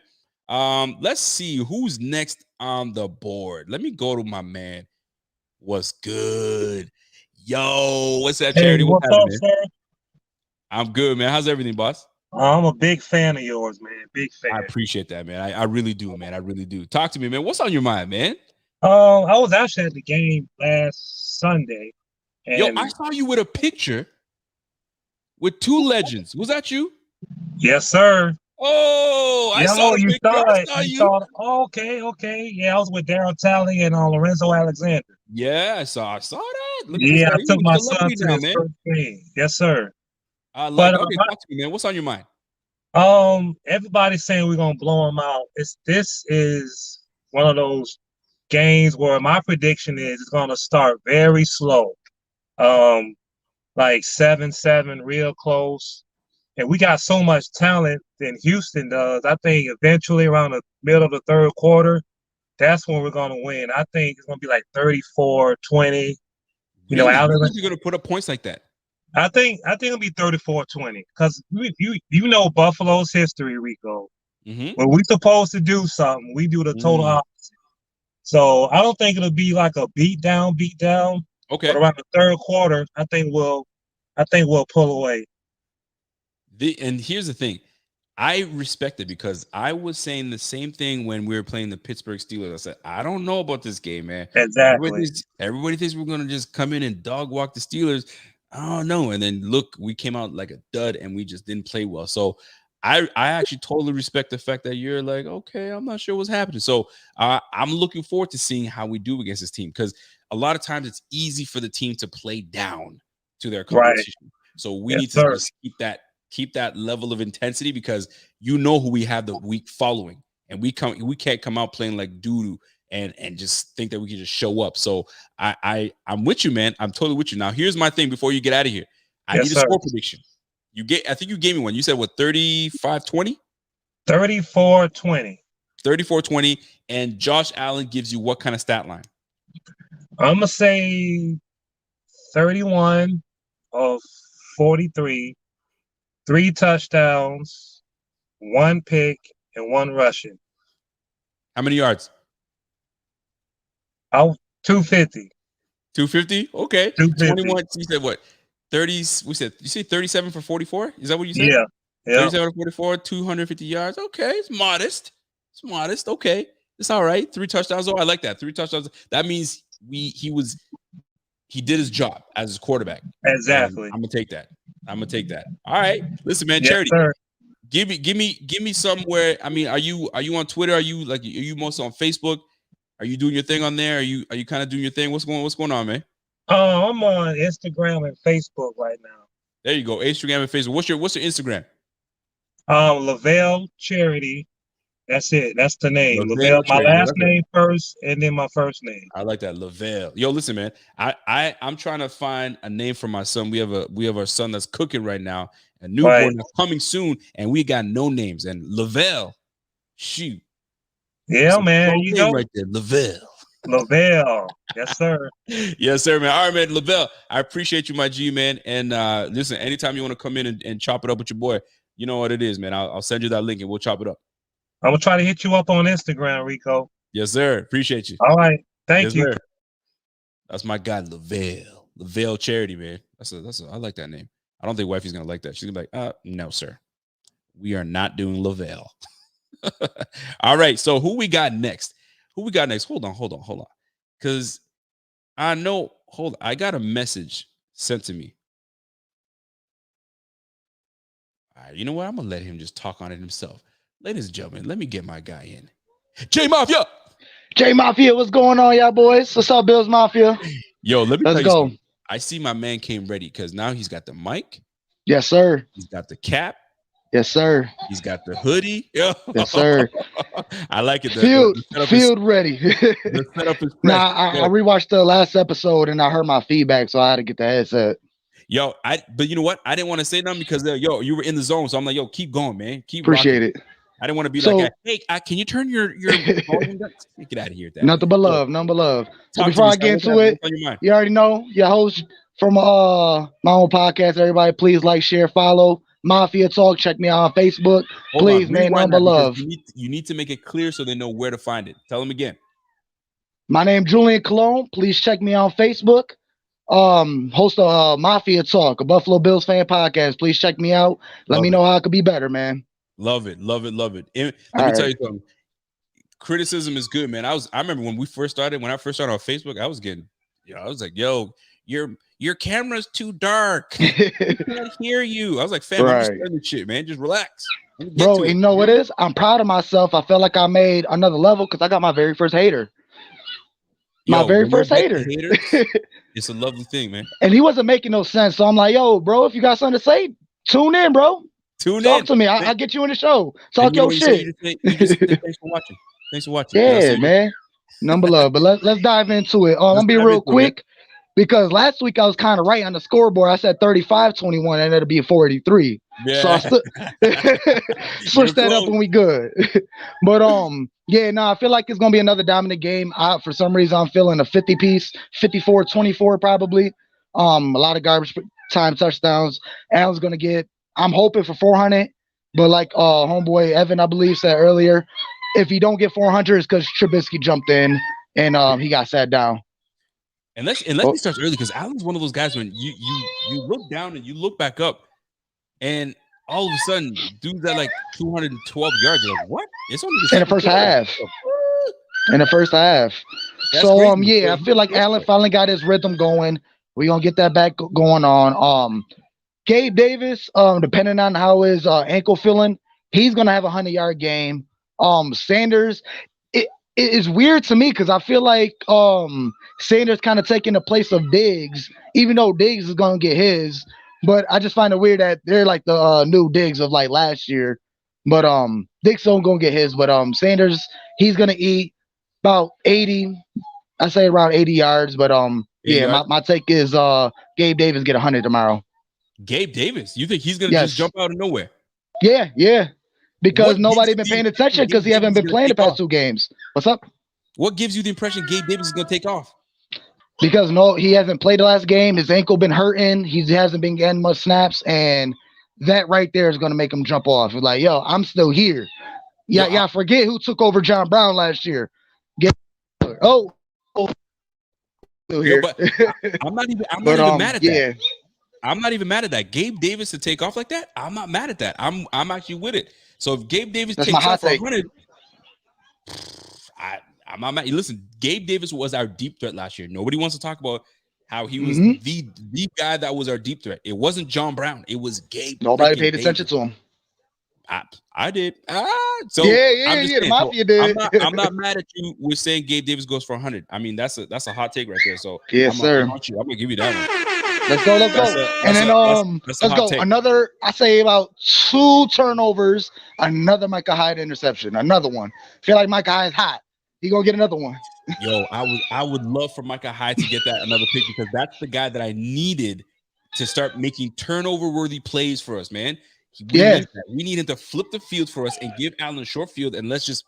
Let's see who's next on the board. Let me go to my man. What's good? Yo, what's that, Charity? Hey, what's up, sir? I'm good, man. How's everything, boss? I'm a big fan of yours, man. Big fan. I appreciate that, man. I really do, man. I really do. Talk to me, man. What's on your mind, man? I was actually at the game last Sunday. And yo, I saw you with a picture with 2 legends. Was that you? Yes, sir. Oh, I saw you. Saw it. Oh, okay. Yeah, I was with Daryl Talley and Lorenzo Alexander. Yeah, I saw that. I took my son to his first game. Yes, sir. Okay, talk to me, man. What's on your mind? Everybody's saying we're gonna blow them out. This is one of those games where my prediction is it's gonna start very slow. Like 7-7, real close. And we got so much talent than Houston does. I think eventually around the middle of the third quarter, that's when we're gonna win. I think it's gonna be like 34-20. You're gonna put up points like that. I think it'll be 34-20 because you know Buffalo's history, Rico. Mm-hmm. When we supposed to do something, we do the total opposite. So I don't think it'll be like a beat down. Okay. But around the third quarter, I think we'll pull away. And here's the thing. I respect it because I was saying the same thing when we were playing the Pittsburgh Steelers. I said, I don't know about this game, man. Exactly. Everybody thinks we're going to just come in and dog walk the Steelers. I don't know. And then look, we came out like a dud and we just didn't play well. So I actually totally respect the fact that you're like, okay, I'm not sure what's happening. So I'm looking forward to seeing how we do against this team because a lot of times it's easy for the team to play down to their competition. Right. So we need to just keep that level of intensity because you know who we have the week following. And we can't come out playing like doo-doo and just think that we can just show up. So I'm with you, man. I'm totally with you. Now, here's my thing before you get out of here. I need a score prediction. I think you gave me one. You said what, 35-20? 34-20. 34-20. And Josh Allen gives you what kind of stat line? I'm gonna say 31 of 43, 3 touchdowns, 1 pick, and 1 rushing. How many yards? 250. 250. Okay. 250. 21. You said what? 30s. We said you say 37 for 44. Is that what you said? Yeah. 37 for 44. 250 yards. Okay, it's modest. It's modest. Okay, it's all right. 3 touchdowns. Oh, I like that. 3 touchdowns. That means he did his job as his quarterback. Exactly. And I'm gonna take that. All right. Listen, man. Yes, Charity. sir. Give me somewhere. I mean, are you on Twitter? Are you mostly on Facebook? Are you doing your thing on there? Are you kind of doing your thing? What's going on, man? I'm on Instagram and Facebook right now. There you go. Instagram and Facebook. What's your Instagram? Lavelle Charity. That's it. That's the name. Lavelle Lavelle, my Charity. last name first and then my first name. I like that. Lavelle. Yo, listen, man. I'm trying to find a name for my son. We have our son that's cooking right now. A newborn that's coming soon, and we got no names. And Lavelle, shoot. Yeah, man. You know right there. Lavelle. Yes, sir. Yes, sir, man. All right, man. Lavelle, I appreciate you, my G, man. And listen, anytime you want to come in and chop it up with your boy, you know what it is, man. I'll send you that link and we'll chop it up. I'm gonna try to hit you up on Instagram, Rico. Yes, sir. Appreciate you. All right. Thank you. Sir. That's my guy, Lavelle Charity, man. I like that name. I don't think wifey's gonna like that. She's gonna be like, no, sir. We are not doing Lavelle. All right. So who we got next? Hold on. Because I know, I got a message sent to me. All right, you know what? I'm gonna let him just talk on it himself. Ladies and gentlemen, let me get my guy in. J Mafia, what's going on, y'all boys? What's up, Bills Mafia? Yo, let me Let's tell you go. something. I see my man came ready because now he's got the mic. Yes, sir. He's got the cap. Yes, sir. He's got the hoodie. Yes, sir. I like it. Field ready. The setup is fresh. I rewatched the last episode and I heard my feedback, so I had to get the headset. Yo, but you know what? I didn't want to say nothing because you were in the zone, so I'm like, yo, keep going, man. Keep appreciate rocking. it. I didn't want to be like, hey, can you turn your volume down? Get out of here. Nothing but love. So before I get into it, you already know your host from my own podcast. Everybody, please like, share, follow Mafia Talk. Check me out on Facebook. Please, man, nothing but love. You need to make it clear so they know where to find it. Tell them again. My name Julian Cologne. Please check me out on Facebook. Host of Mafia Talk, a Buffalo Bills fan podcast. Please check me out. Let me know how I could be better, man. Love it. And let me tell you something. Criticism is good, man. I remember when I first started on Facebook, I was like, yo, your camera's too dark. I can't hear you. I was like, fam, I'm just doing this shit, man. Just relax. Bro, you know what it is? I'm proud of myself. I felt like I made another level because I got my very first hater. It's a lovely thing, man. And he wasn't making no sense. So I'm like, yo, bro, if you got something to say, tune in, bro. Talk to me. I'll get you in the show. Talk your shit. Thanks for watching. Yeah, man. Number love. But let's dive into it. I'm gonna be real quick because last week I was kind of right on the scoreboard. I said 35-21 and it'll be 483. Yeah. So I switched that up and we good. But I feel like it's gonna be another dominant game. For some reason I'm feeling a 50-piece, 54-24 probably. A lot of garbage time touchdowns. Allen's gonna get, I'm hoping for 400, but like homeboy Evan, I believe, said earlier, if he don't get 400, it's because Trubisky jumped in and he got sat down. And let's start early because Allen's one of those guys when you look down and you look back up, and all of a sudden, dude's at like 212 yards. You're like, what? It's only in the first half. That's so crazy. I feel like Allen finally got his rhythm going. We're gonna get that back going on. Gabe Davis, depending on how his ankle feeling, he's gonna have a 100-yard game. Sanders, it is weird to me because I feel like Sanders kind of taking the place of Diggs, even though Diggs is gonna get his. But I just find it weird that they're like the new Diggs of like last year. But Diggs don't gonna get his. But Sanders, he's gonna eat about 80. I say around 80 yards. But my take is Gabe Davis get 100 tomorrow. Gabe Davis, you think he's gonna just jump out of nowhere? Yeah. Because nobody been paying attention because he haven't been playing the past 2 games. What's up? What gives you the impression Gabe Davis is gonna take off? Because he hasn't played the last game. His ankle been hurting. He hasn't been getting much snaps, and that right there is gonna make him jump off. He's like, yo, I'm still here. Yeah. Forget who took over John Brown last year. Yo, but I'm not even mad at that. I'm not even mad at that. Gabe Davis to take off like that, I'm not mad at that. I'm actually with it. So if Gabe Davis takes off for 100, I'm not mad. Listen, Gabe Davis was our deep threat last year. Nobody wants to talk about how he was the guy that was our deep threat. It wasn't John Brown. It was Gabe. Nobody paid attention to him. I did. So yeah. The Mafia did. I'm not mad at you with saying Gabe Davis goes for 100. I mean, that's a hot take right there. So yes, sir. I'm gonna give you that one. Let's go. Let's go. Another, I say about 2 turnovers. Another Micah Hyde interception. Another one. Feel like Micah Hyde's hot. He gonna get another one. Yo, I would love for Micah Hyde to get that another pick because that's the guy that I needed to start making turnover worthy plays for us, man. We need him to flip the field for us and give Allen a short field, and let's just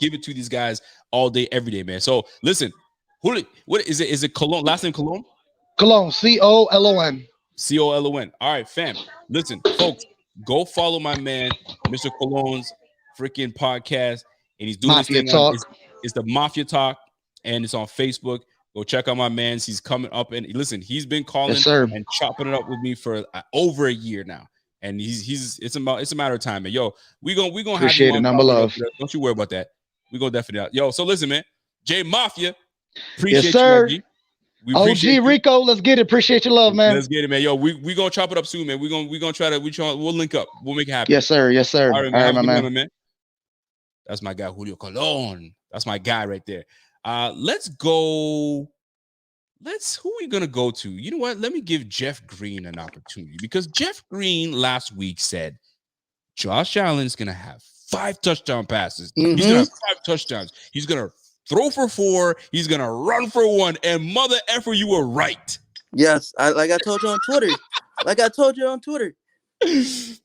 give it to these guys all day, every day, man. So listen, what is it? Is it Cologne? Last name Cologne? Cologne, Colon. Colon. All right, fam. Listen, folks, go follow my man, Mr. Cologne's freaking podcast, and he's doing Mafia this Talk. It's the Mafia Talk, and it's on Facebook. Go check out my man. He's coming up, and listen, he's been calling and chopping it up with me for over a year now. And it's a matter of time, man. Yo, we gonna appreciate have it. Number love. Don't you worry about that. We gonna definitely out. Yo, so listen, man. J Mafia, appreciate yes, sir. you, OG Rico, let's get it. Appreciate your love, man. Let's get it, man. Yo, we gonna chop it up soon, man. We gonna try to we'll link up. We'll make it happen. Yes, sir. Yes, sir. All right, my man. That's my guy, Julio Colon. That's my guy right there. Let's go. Who are we gonna go to? You know what? Let me give Jeff Green an opportunity because Jeff Green last week said Josh Allen's gonna have 5 touchdown passes. He's gonna have 5 touchdowns. He's gonna throw for 4. He's gonna run for 1. And mother effer, you were right. Yes, like I told you on Twitter.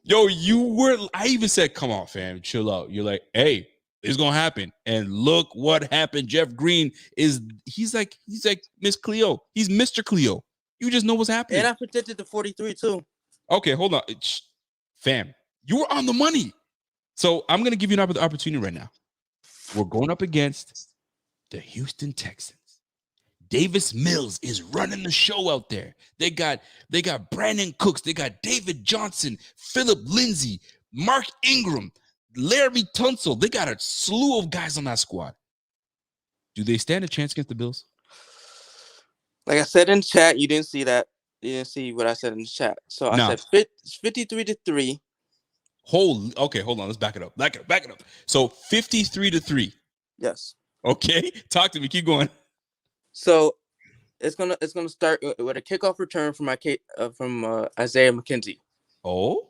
Yo, you were. I even said, "Come on, fam, chill out." You're like, "Hey, it's gonna happen," and look what happened. Jeff Green he's like Miss Cleo. He's Mr. Cleo. You just know what's happening. And I predicted the 43 too. Okay, hold on, fam. You were on the money. So I'm gonna give you an opportunity right now. We're going up against the Houston Texans. Davis Mills is running the show out there. They got Brandon Cooks. They got David Johnson, Philip Lindsay, Mark Ingram, Larry Tunsil. They got a slew of guys on that squad. Do they stand a chance against the Bills? Like I said in the chat, you didn't see that. You didn't see what I said in the chat. So I said 53-3. Hold on. Let's back it up. Back it up. So 53-3. Yes. Okay. Talk to me. Keep going. So it's gonna start with a kickoff return from Isaiah McKenzie. Oh,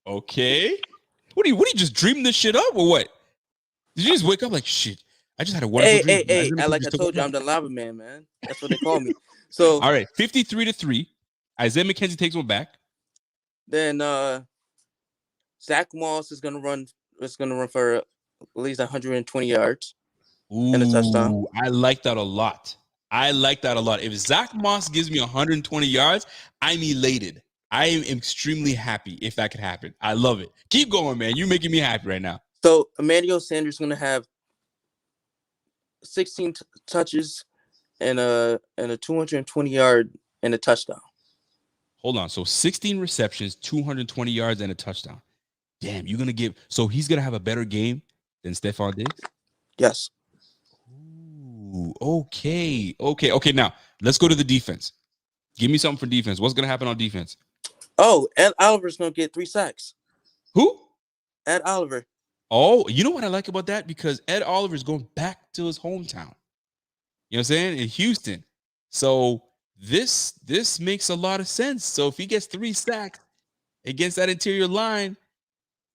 okay. What are you just dreaming this shit up or what? Did you just wake up like shit? I just had a wonderful dream. Hey, like I told you, I'm the lava man. That's what they call me. So all right, 53-3. Isaiah McKenzie takes one back. Then Zach Moss is gonna run for at least 120 yards. And a touchdown. I like that a lot. If Zach Moss gives me 120 yards, I'm elated. I am extremely happy if that could happen. I love it. Keep going, man. You're making me happy right now. So Emmanuel Sanders is going to have 16 touches and a 220 yard and a touchdown. Hold on. So 16 receptions, 220 yards and a touchdown. Damn, you're going to give. So he's going to have a better game than Stephon Diggs? Yes. Okay. Now let's go to the defense. Give me something for defense. What's gonna happen on defense? Oh, Ed Oliver's gonna get 3 sacks. Who? Ed Oliver. Oh, you know what I like about that? Because Ed Oliver is going back to his hometown. You know what I'm saying? In Houston. So this makes a lot of sense. So if he gets 3 sacks against that interior line,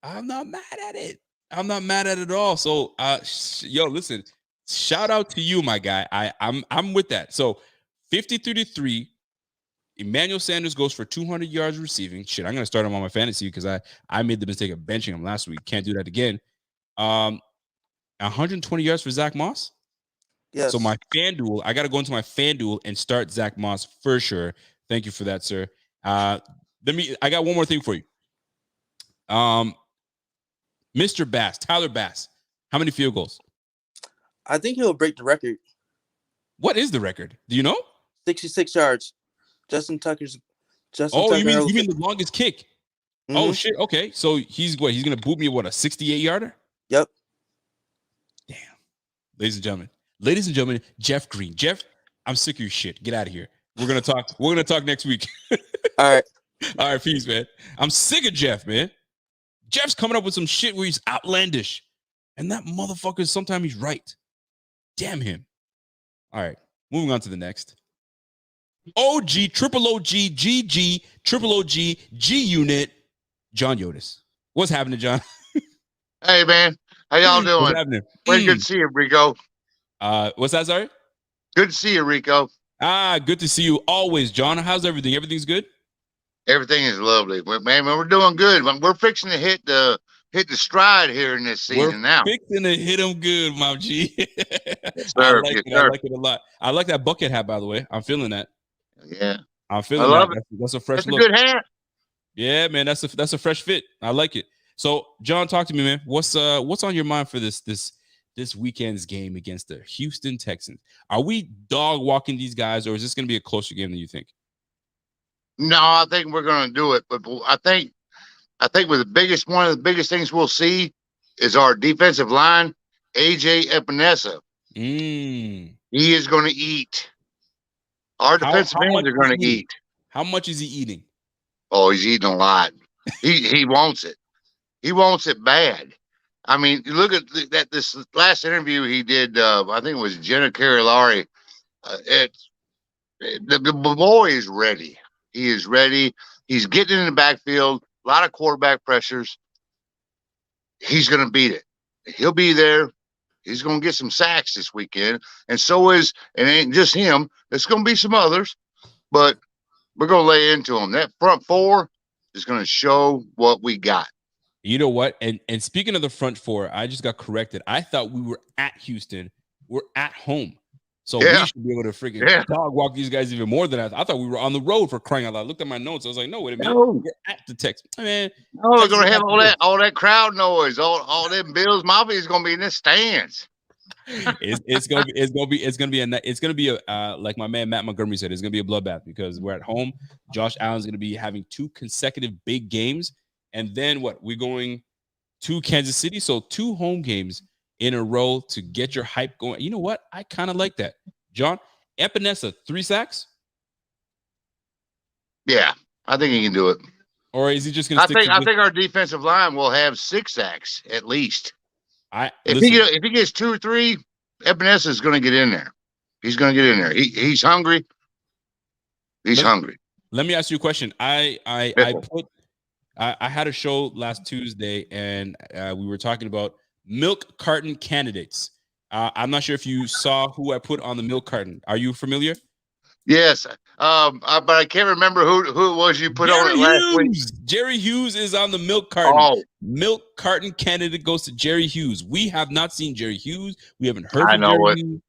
I'm not mad at it. I'm not mad at it at all. So yo, listen. Shout out to you, my guy. I'm with that. So 53-3. Emmanuel Sanders goes for 200 yards receiving. Shit, I'm gonna start him on my fantasy because I made the mistake of benching him last week. Can't do that again. 120 yards for Zach Moss. Yes. So my FanDuel, I gotta go into my FanDuel and start Zach Moss for sure. Thank you for that, sir. I got one more thing for you. Mr. Bass, Tyler Bass. How many field goals? I think he'll break the record. What is the record? Do you know? 66 yards. Justin Tucker. You mean the longest kick? Mm-hmm. Oh shit. Okay, so he's gonna boot me a 68-yarder? Yep. Damn. Ladies and gentlemen, Jeff Green. Jeff, I'm sick of your shit. Get out of here. We're gonna talk next week. All right. All right, peace, man. I'm sick of Jeff, man. Jeff's coming up with some shit where he's outlandish. And that motherfucker, sometimes he's right. Damn him. All right, moving on to the next. OG, triple OG, GG, triple OG, G Unit, John Yotis. What's happening, John? Hey, man. How y'all doing? What's happening? Well, good to see you, Rico. What's that, sorry? Good to see you, Rico. Good to see you always, John. How's everything? Everything's good? Everything is lovely. Man, we're doing good. We're fixing to hit the stride here in this season now. Fixing to hit them good, my G. Yes, sir. I like it a lot. I like that bucket hat, by the way. I'm feeling that. Yeah. I'm feeling that. I love it. That's a fresh look. That's a good hat. Yeah, man. That's a fresh fit. I like it. So, John, talk to me, man. What's on your mind for this weekend's game against the Houston Texans? Are we dog walking these guys, or is this going to be a closer game than you think? No, I think we're going to do it, but I think one of the biggest things we'll see is our defensive line, AJ Epinesa. He is going to eat. Our defensive ends are going to eat. How much is he eating? Oh, he's eating a lot. He wants it. He wants it bad. I mean, look at this last interview he did. I think it was Jenna Carolari. The boy is ready. He is ready. He's getting in the backfield. A lot of quarterback pressures. He's going to beat it. He'll be there. He's going to get some sacks this weekend. And it ain't just him. There's going to be some others, but we're going to lay into him. That front four is going to show what we got. You know what? And speaking of the front four, I just got corrected. I thought we were at Houston. We're at home. So we should be able to freaking dog walk these guys even more than that. I thought we were on the road, for crying out loud. I looked at my notes. I was like, no, wait a minute. We're at the Texans. Man, we're going to have all that crowd noise. All them Bills Mafia is going to be in the stands. It's gonna be a like my man Matt Montgomery said, it's gonna be a bloodbath because we're at home. Josh Allen's gonna be having 2 consecutive big games, and then we're going to Kansas City, so 2 home games in a row to get your hype going. You know what? I kind of like that. John, Epinesa, 3 sacks. Yeah, I think he can do it. Or is he just gonna? I think our defensive line will have 6 sacks at least. If he gets 2 or 3, Epinesa is going to get in there. He's going to get in there. He's hungry. He's hungry. Let me ask you a question. I had a show last Tuesday, and we were talking about milk carton candidates. I'm not sure if you saw who I put on the milk carton. Are you familiar? Yes, but I can't remember who it was you put on it last week. Jerry Hughes is on the milk carton. Oh. Milk carton candidate goes to Jerry Hughes. We have not seen Jerry Hughes. We haven't heard from Jerry Hughes.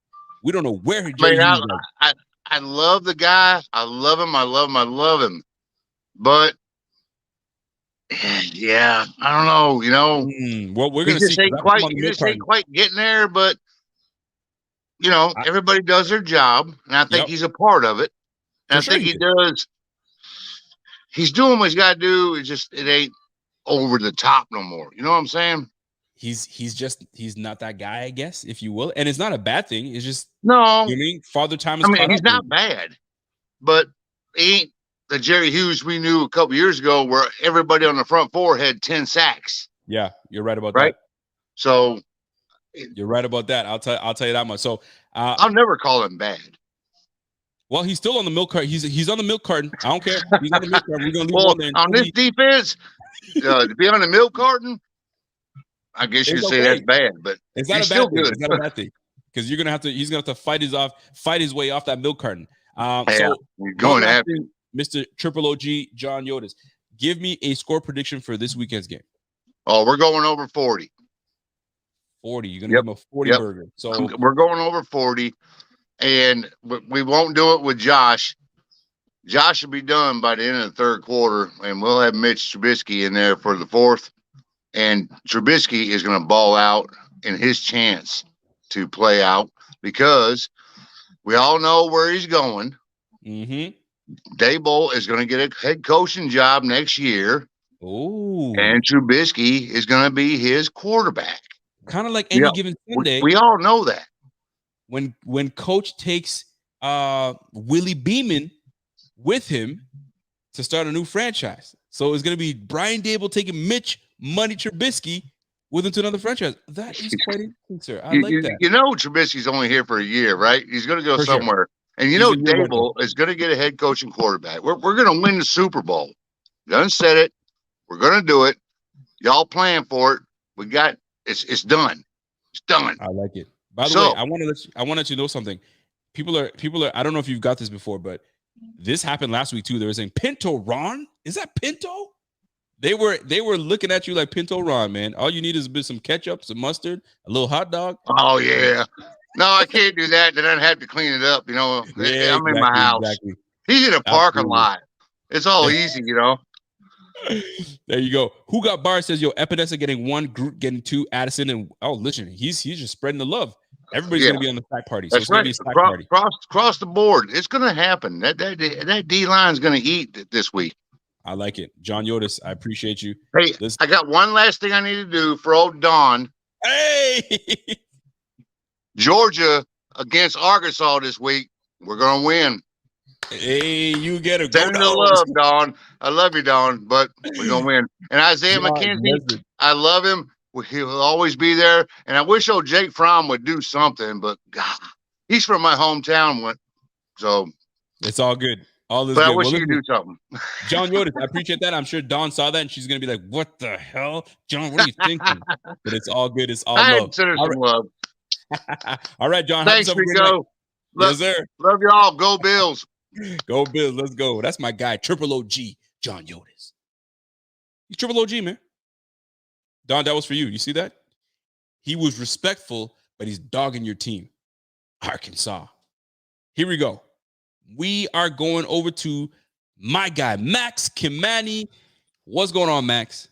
We don't know where Jerry Hughes is. I love the guy. I love him. I love him. But yeah, I don't know. You know, well, we're gonna see. He just ain't quite getting there, but. You know, everybody does their job, and I think he's a part of it. And I think he does. He's doing what he's got to do. It ain't over the top no more. You know what I'm saying? He's not that guy, I guess, if you will. And it's not a bad thing. It's just Father Time is. He's not bad, but he ain't the Jerry Hughes we knew a couple years ago, where everybody on the front four had 10 sacks. Yeah, you're right about that. So. You're right about that. I'll tell you that much. So I'll never call him bad. Well, he's still on the milk carton. He's on the milk carton. I don't care. He's on the milk carton. We're gonna leave one there. On this defense, to be on the milk carton, I guess you'd say that's bad, but it's not a bad thing. It's not a bad thing because he's gonna have to fight his way off that milk carton. So you're going to have to. Mr. Triple OG John Yotis, give me a score prediction for this weekend's game. Oh, we're going over 40. 40. You're gonna give him a 40 burger. So we're going over 40, and we won't do it with Josh. Josh will be done by the end of the 3rd quarter, and we'll have Mitch Trubisky in there for the 4th. And Trubisky is going to ball out in his chance to play out because We all know where he's going. Mm-hmm. Dable is going to get a head coaching job next year. Ooh. And Trubisky is going to be his quarterback. Kind of like any given Sunday. We all know that. When coach takes Willie Beeman with him to start a new franchise. So it's going to be Brian Dable taking Mitch Money Trubisky with him to another franchise. That is quite interesting, sir. I like that. You know Trubisky's only here for a year, right? He's going to go somewhere. Sure. And you know Dable is going to get a head coaching quarterback. We're going to win the Super Bowl. Done said it. We're going to do it. Y'all plan for it. We got it's done. It's done. I like it. By the way, I want to let you know something. People are I don't know if you've got this before, but this happened last week too. They were saying Pinto Ron? Is that Pinto? They were looking at you like Pinto Ron, man. All you need is a bit some ketchup, some mustard, a little hot dog. Oh yeah. No, I can't do that. Then I'd have to clean it up. You know, yeah, I'm in my house. Exactly. He's in a parking lot. It's all easy, you know. There you go. Who got bars says, yo, Epidesa getting 1, Groot getting 2, Addison, and listen, he's just spreading the love. Everybody's gonna be on the sack party. So that's right. Across the board. It's gonna happen. That D line is gonna eat this week. I like it. John Yotis, I appreciate you. Hey, I got one last thing I need to do for old Don. Hey, Georgia against Arkansas this week. We're gonna win. Hey, you get it. Send the love, Don. I love you, Don, but we're gonna win. And Isaiah McKenzie, I love him. He'll always be there. And I wish old Jake Fromm would do something, but God, he's from my hometown. So it's all good. All is but good. I wish he could do something. John Yotis, I appreciate that. I'm sure Dawn saw that and she's gonna be like, "What the hell, John? What are you thinking?" But it's all good. It's all love. Love. All right, John. Thanks, Rico. Yes, sir. Love y'all. Go Bills. Go Bills. Let's go. That's my guy, Triple OG, John Yotis. He's Triple OG, man. Don, that was for you. You see that? He was respectful, but he's dogging your team. Arkansas. Here we go. We are going over to my guy, Max Kimani. What's going on, Max?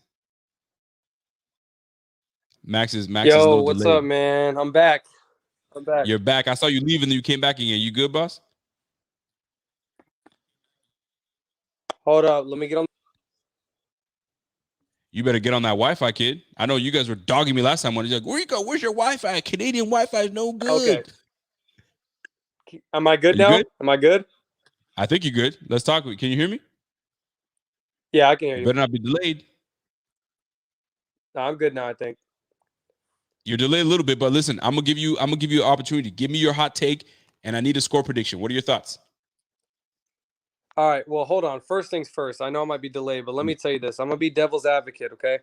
Max is Yo, what's up, man? I'm back. You're back. I saw you leaving and you came back again. You good, boss? Hold up. Let me get on. You better get on that Wi-Fi, kid. I know you guys were dogging me last time when you're like, Rico, where's your Wi-Fi? Canadian Wi-Fi is no good. Okay. Am I good now? Am I good? I think you're good. Let's talk. Can you hear me? Yeah, I can hear you. Better not be delayed. No, I'm good now, I think. You're delayed a little bit, but listen, I'm gonna give you an opportunity. Give me your hot take, and I need a score prediction. What are your thoughts? All right. Well, hold on. First things first. I know I might be delayed, but let me tell you this. I'm gonna be devil's advocate, okay?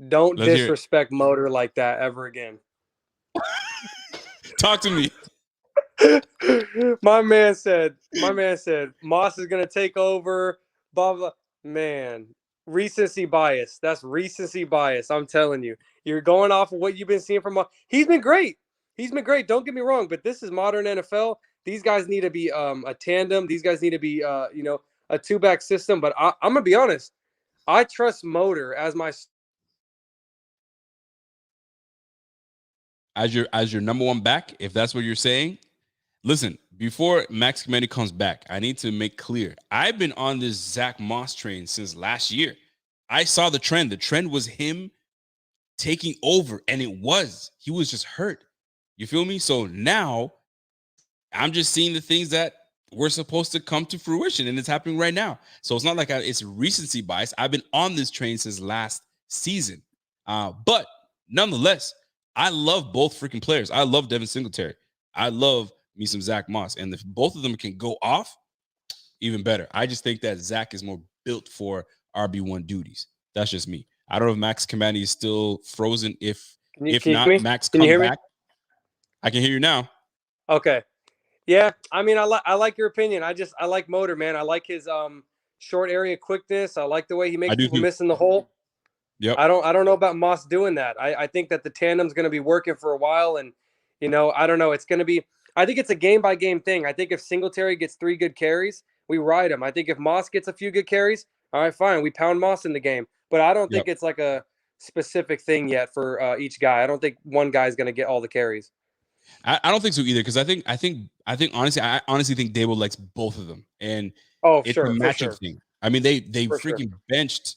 Don't disrespect Motor like that ever again. Talk to me. My man said, Moss is gonna take over. Blah blah. Man, recency bias. That's recency bias. I'm telling you. You're going off of what you've been seeing from Moss. He's been great. Don't get me wrong, but this is modern NFL. These guys need to be a tandem. These guys need to be a two-back system. But I'm gonna be honest. I trust Motor as my as your number one back, if that's what you're saying. Listen, before Max Kimani comes back, I need to make clear. I've been on this Zach Moss train since last year. I saw the trend. The trend was him taking over, and he was just hurt. You feel me? So now I'm just seeing the things that were supposed to come to fruition, and it's happening right now. So it's not like it's recency bias. I've been on this train since last season. But nonetheless, I love both freaking players. I love Devin Singletary. I love me some Zach Moss. And if both of them can go off, even better. I just think that Zach is more built for RB1 duties. That's just me. I don't know if Max Kimani is still frozen. If not, Max, come back. I can hear you now. Okay. Yeah, I mean, I like your opinion. I like Motor, man. I like his short area quickness. I like the way he makes people miss in the hole. Yep. I don't know about Moss doing that. I think that the tandem's going to be working for a while, and I don't know. It's going to be. I think it's a game by game thing. I think if Singletary gets 3 good carries, we ride him. I think if Moss gets a few good carries, all right, fine, we pound Moss in the game. But I don't think it's like a specific thing yet for each guy. I don't think one guy's going to get all the carries. I don't think so either, because I think honestly think Dable likes both of them, and it's a matchup thing. I mean, they freaking benched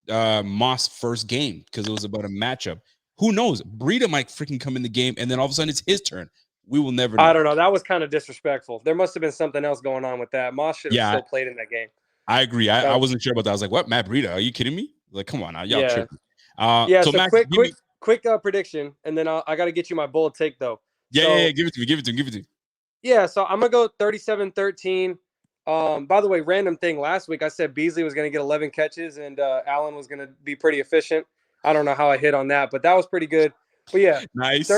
Moss first game because it was about a matchup. Who knows? Breida might freaking come in the game, and then all of a sudden it's his turn. We will never know. I don't know. That was kind of disrespectful. There must have been something else going on with that. Moss should have still played in that game. I agree. I wasn't sure about that. I was like, what? Matt Breida? Are you kidding me? Like, come on now. Y'all tripping. So Max, quick prediction, and then I got to get you my bold take, though. Yeah, give it to me. Yeah, so I'm going to go 37-13. By the way, random thing. Last week, I said Beasley was going to get 11 catches, and Allen was going to be pretty efficient. I don't know how I hit on that, but that was pretty good. But yeah, nice.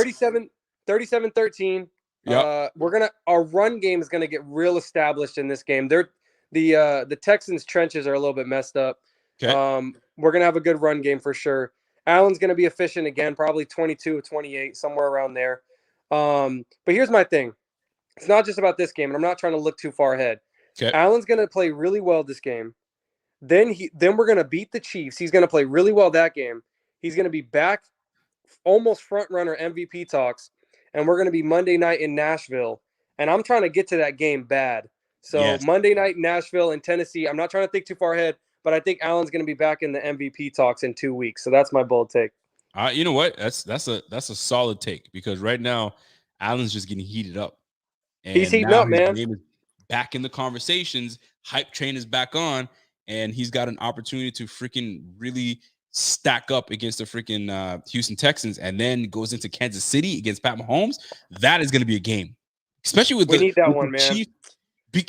37-13. Our run game is gonna get real established in this game. The Texans trenches are a little bit messed up. Okay. We're gonna have a good run game for sure. Allen's gonna be efficient again, probably 22 or 28, somewhere around there. But here's my thing. It's not just about this game, and I'm not trying to look too far ahead. Okay. Allen's gonna play really well this game. Then we're gonna beat the Chiefs. He's gonna play really well that game. He's gonna be back, almost front runner MVP talks. And we're going to be Monday night in Nashville. And I'm trying to get to that game bad. So Monday night in Nashville and Tennessee, I'm not trying to think too far ahead, but I think Allen's going to be back in the MVP talks in 2 weeks. So that's my bold take. You know what? That's a solid take, because right now Allen's just getting heated up. And he's heating up, man. Game is back in the conversations. Hype train is back on, and he's got an opportunity to freaking really stack up against the freaking Houston Texans, and then goes into Kansas City against Pat Mahomes. That is going to be a game, especially with need that one, man. Chiefs.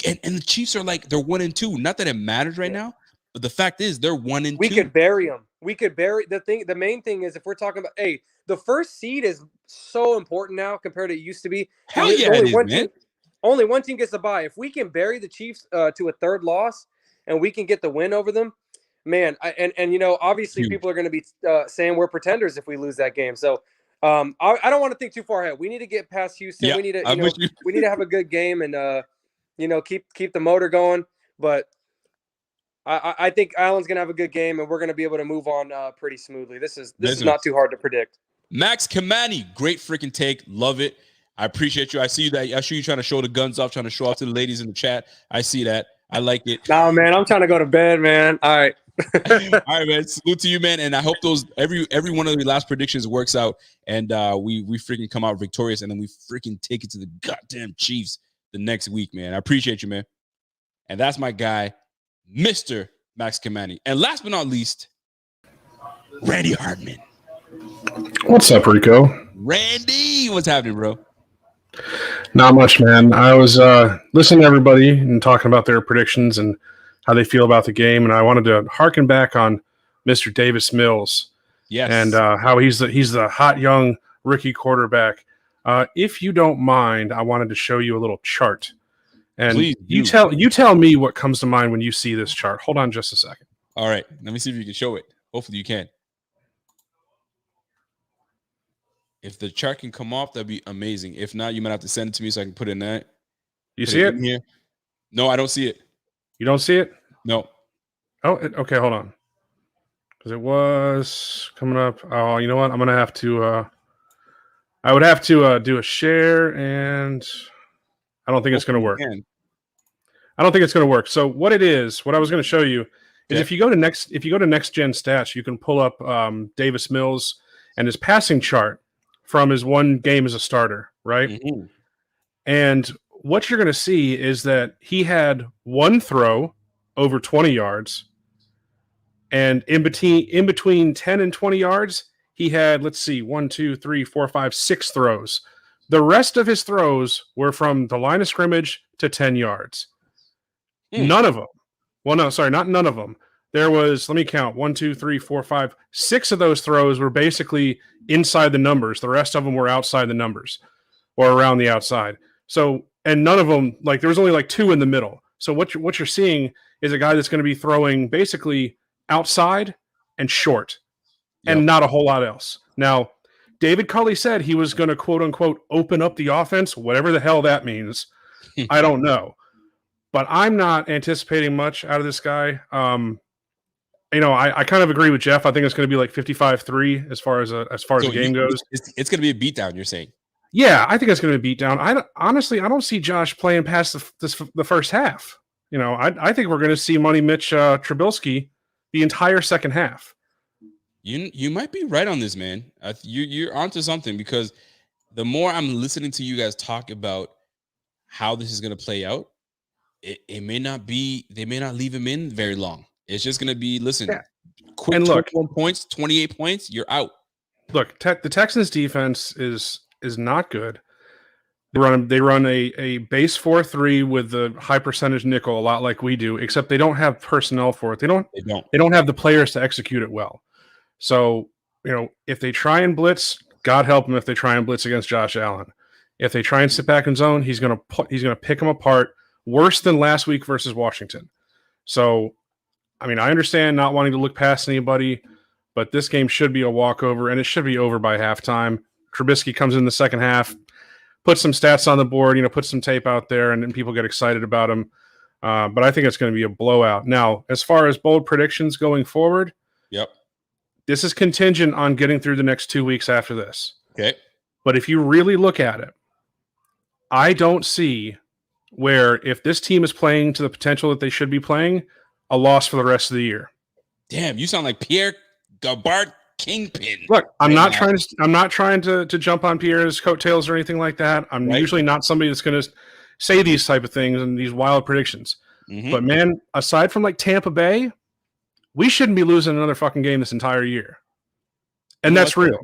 And the Chiefs are like, they're 1-2. Not that it matters right now, but the fact is they're 1-2. We could bury them. The main thing is, if we're talking about, the first seed is so important now compared to it used to be. Hell yeah, only one team gets a bye. If we can bury the Chiefs to a third loss, and we can get the win over them, man, obviously people are going to be saying we're pretenders if we lose that game. So I don't want to think too far ahead. We need to get past Houston. Yeah, we need to, we need to have a good game and keep the motor going. But I think Allen's going to have a good game, and we're going to be able to move on pretty smoothly. This is not too hard to predict. Max Kamani, great freaking take. Love it. I appreciate you. I see that. I see you trying to show the guns off, trying to show off to the ladies in the chat. I see that. I like it. Nah, man, I'm trying to go to bed, man. All right. All right, man. Salute to you, man. And I hope every one of the last predictions works out, and we freaking come out victorious, and then we freaking take it to the goddamn Chiefs the next week, man. I appreciate you, man. And that's my guy, Mr. Max Kamani. And last but not least, Randy Hartman. What's up, Rico? Randy, what's happening, bro? Not much, man. I was listening to everybody and talking about their predictions and how they feel about the game, and I wanted to harken back on Mr. Davis Mills. Yes. And how he's the hot young rookie quarterback. If you don't mind, I wanted to show you a little chart. And please, you tell me what comes to mind when you see this chart. Hold on just a second. All right. Let me see if you can show it. Hopefully you can. If the chart can come off, that'd be amazing. If not, you might have to send it to me so I can put it in there. You see it? Here. No, I don't see it. You don't see it? No. Oh, okay. Hold on. Because it was coming up. Oh, you know what? I'm going to have to I would have to do a share, and I don't think it's going to work. I don't think it's going to work. So what I was going to show you is if you go to next gen stats, you can pull up Davis Mills and his passing chart from his one game as a starter, right? Mm-hmm. And what you're going to see is that he had one throw over 20 yards, and in between 10 and 20 yards, he had, 6 throws. The rest of his throws were from the line of scrimmage to 10 yards. None of them. Well, no, sorry, not none of them. There was, let me count, 6 of those throws were basically inside the numbers. The rest of them were outside the numbers or around the outside. So, and none of them, there was only 2 in the middle. So what you're seeing is a guy that's going to be throwing basically outside and short and not a whole lot else. Now, David Culley said he was going to quote unquote open up the offense, whatever the hell that means. I don't know. But I'm not anticipating much out of this guy. I kind of agree with Jeff. I think it's going to be 55-3 as far as the game goes. It's going to be a beatdown, you're saying? Yeah, I think it's going to be beat down. Honestly, I don't see Josh playing past the first half. I think we're going to see Money Mitch Trubisky the entire second half. You might be right on this, man. You're onto something, because the more I'm listening to you guys talk about how this is going to play out, it may not be. They may not leave him in very long. It's just going to be quick. And look, 21 points, 28 points, you're out. Look, the Texans defense is not good. They run a base 4-3 with the high percentage nickel, a lot like we do, except they don't have personnel for it. They don't have the players to execute it well. So, if they try and blitz, God help them if they try and blitz against Josh Allen. If they try and sit back in zone, he's going to pick them apart worse than last week versus Washington. So, I understand not wanting to look past anybody, but this game should be a walkover, and it should be over by halftime. Trubisky comes in the second half, puts some stats on the board, put some tape out there, and then people get excited about him. But I think it's going to be a blowout. Now, as far as bold predictions going forward, yep, this is contingent on getting through the next 2 weeks after this. Okay. But if you really look at it, I don't see where, if this team is playing to the potential that they should be playing, a loss for the rest of the year. Damn, you sound like Pierre Gabart Kingpin. Look, I'm not trying to jump on Pierre's coattails or anything like that. I'm usually not somebody that's going to say these type of things and these wild predictions. Mm-hmm. But man, aside from like Tampa Bay, we shouldn't be losing another fucking game this entire year. And that's real.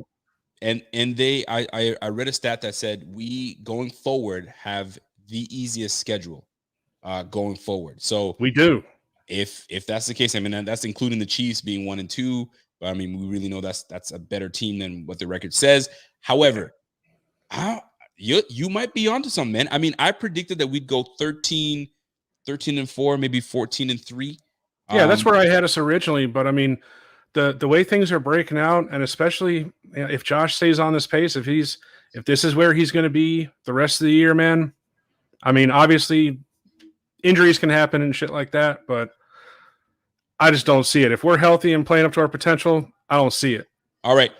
And I read a stat that said we going forward have the easiest schedule going forward. So we do. If that's the case, that's including the Chiefs being 1-2. But we really know that's a better team than what the record says. However, you might be onto something, man. I predicted that we'd go 13-4, maybe 14-3. Yeah, that's where I had us originally. But the way things are breaking out, and especially if Josh stays on this pace, if this is where he's going to be the rest of the year, man. Obviously injuries can happen and shit like that, but I just don't see it. If we're healthy and playing up to our potential, I don't see it. All right.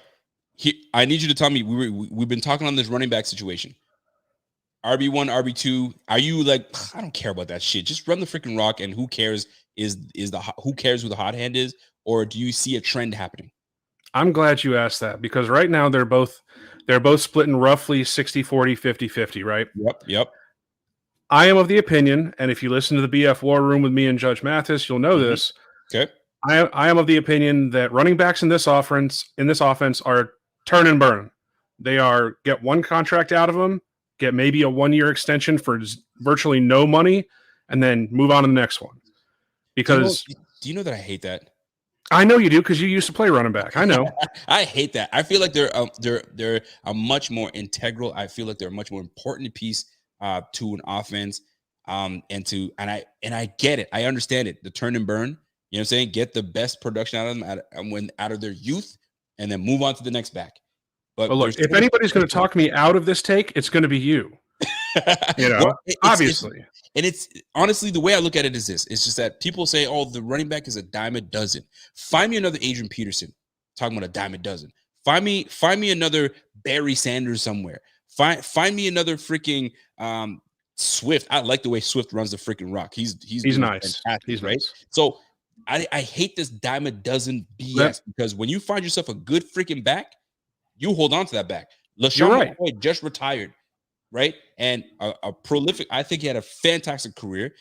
I need you to tell me, we've been talking on this running back situation. RB1, RB2. Are you like, I don't care about that shit. Just run the freaking rock, and who cares who cares who the hot hand is? Or do you see a trend happening? I'm glad you asked that, because right now they're both splitting roughly 60-40, 50-50, right? Yep. I am of the opinion, and if you listen to the BF War Room with me and Judge Mathis, you'll know this. Okay. I am of the opinion that running backs in this offense are turn and burn. They are get one contract out of them, get maybe a 1-year extension for virtually no money, and then move on to the next one. Because do you know that I hate that? I know you do, because you used to play running back. I know. I hate that. I feel like they're a much more integral. I feel like they're a much more important piece to an offense. And I get it. I understand it. The turn and burn. You know what I'm saying? Get the best production out of them out of their youth, and then move on to the next back. But look, if anybody's going to talk me out of this take, it's going to be you. Obviously. And it's honestly, the way I look at it is this. It's just that people say, oh, the running back is a dime a dozen. Find me another Adrian Peterson talking about a dime a dozen. Find me another Barry Sanders somewhere. Find me another freaking Swift. I like the way Swift runs the freaking rock. He's nice. He's right. Nice. So I hate this dime a dozen BS, because when you find yourself a good freaking back, you hold on to that back. LaShawn McCoy just retired, right? And a prolific, I think he had a fantastic career,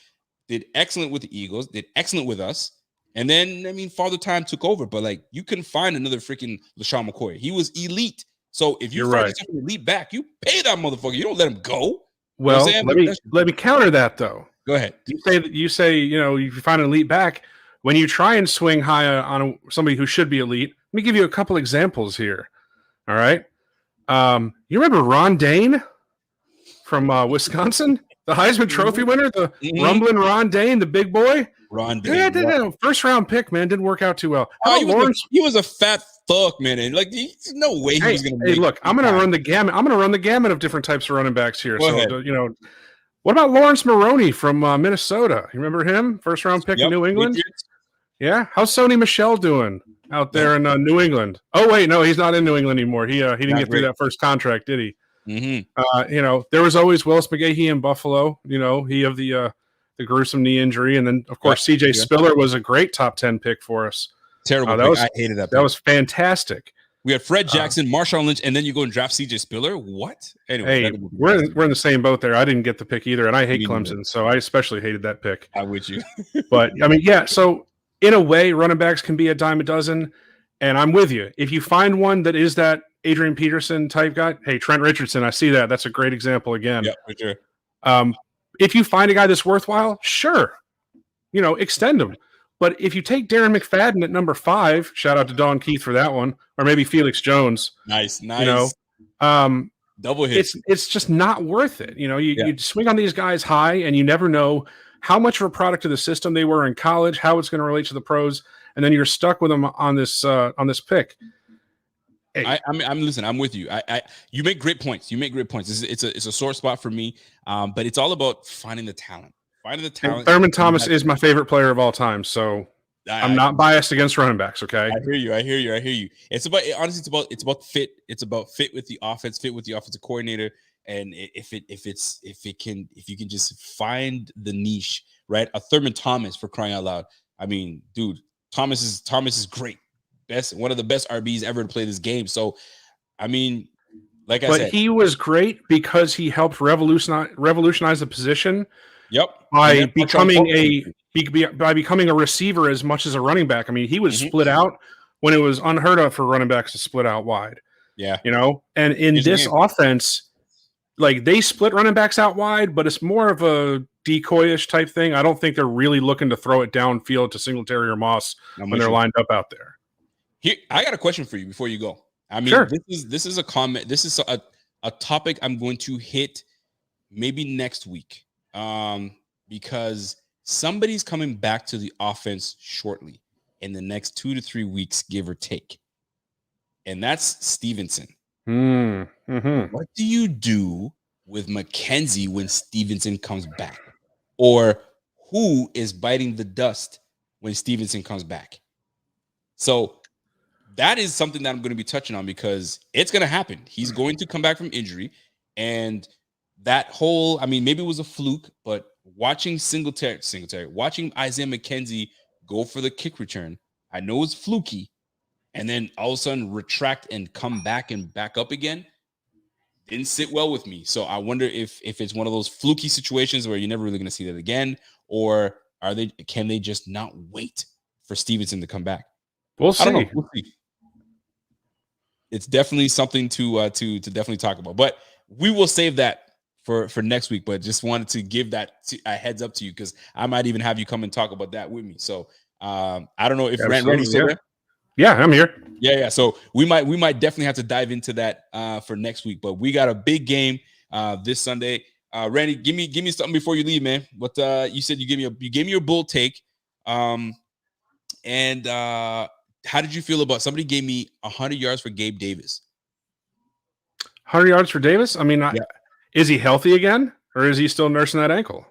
did excellent with the Eagles, did excellent with us. And then, Father Time took over, but like you couldn't find another freaking LaShawn McCoy. He was elite. So if you find yourself an elite back, you pay that motherfucker. You don't let him go. Well, let me counter that though. Go ahead. You say, if you find an elite back, when you try and swing high on somebody who should be elite, let me give you a couple examples here. All right. You remember Ron Dane from Wisconsin, the Heisman Trophy winner, the rumbling Ron Dane, the big boy? Ron Dane. Yeah, first round pick, man. Didn't work out too well. He was a fat fuck, man. And like, there's no way he was going to make. Hey, look, I'm going to run the gamut. I'm going to run the gamut of different types of running backs here. Go ahead. What about Lawrence Maroney from Minnesota? You remember him? First round pick in New England. Patriots. Yeah. How's Sony Michel doing out there in New England? Oh wait, no, he's not in New England anymore. He didn't get through that first contract, did he? There was always Willis McGahee in Buffalo. He of the gruesome knee injury, and then of course CJ Spiller was a great top 10 pick for us. Terrible pick. I hated that pick. That was fantastic. We had Fred Jackson, Marshawn Lynch, and then you go and draft CJ Spiller. What? Anyway, hey, we're in the same boat there. I didn't get the pick either, and I hate Clemson, so I especially hated that pick. I'm with you. But I mean, yeah. So in a way, running backs can be a dime a dozen, and I'm with you. If you find one that is that Adrian Peterson type guy, hey, Trent Richardson, I see that. That's a great example again. Yeah, for sure. If you find a guy that's worthwhile, sure, extend him. But if you take Darren McFadden at number 5, shout out to Don Keith for that one, or maybe Felix Jones. Nice. Double hit. It's just not worth it. You swing on these guys high, and you never know how much of a product of the system they were in college, how it's going to relate to the pros, and then you're stuck with them on this pick. Hey. I'm with you. You make great points. It's a sore spot for me. But it's all about finding the talent. And Thurman Thomas is my favorite player of all time, so I'm not biased against running backs. Okay, I hear you. It's about fit. It's about fit with the offense, fit with the offensive coordinator, and if you can just find the niche, right? A Thurman Thomas, for crying out loud. I mean, dude, Thomas is great. One of the best RBs ever to play this game. So, I mean, I said, but he was great because he helped revolutionize the position. Yep. By becoming a receiver as much as a running back. I mean, he was split out when it was unheard of for running backs to split out wide. Yeah. And in this offense, they split running backs out wide, but it's more of a decoy-ish type thing. I don't think they're really looking to throw it downfield to Singletary or Moss when they're lined up out there. Here, I got a question for you before you go. I mean, sure. This is a comment. This is a topic I'm going to hit maybe next week. Because somebody's coming back to the offense shortly in the next 2 to 3 weeks, give or take. And that's Stevenson. What do you do with McKenzie when Stevenson comes back? Or who is biting the dust when Stevenson comes back? So that is something that I'm going to be touching on because it's going to happen. He's going to come back from injury, and that whole, maybe it was a fluke, but watching Singletary, watching Isaiah McKenzie go for the kick return, I know it's fluky, and then all of a sudden retract and come back and back up again, didn't sit well with me. So I wonder if it's one of those fluky situations where you're never really going to see that again, or can they just not wait for Stevenson to come back? We'll see. I don't know. We'll see. It's definitely something to definitely talk about, but we will save that for next week, but just wanted to give that a heads up to you because I might even have you come and talk about that with me. So I don't know if Randy's still there. Yeah, I'm here. Yeah. So we might definitely have to dive into that for next week. But we got a big game this Sunday. Randy, give me something before you leave, man. What you said you gave me your bull take. And how did you feel about somebody gave me 100 yards for Gabe Davis? 100 yards for Davis? Is he healthy again, or is he still nursing that ankle?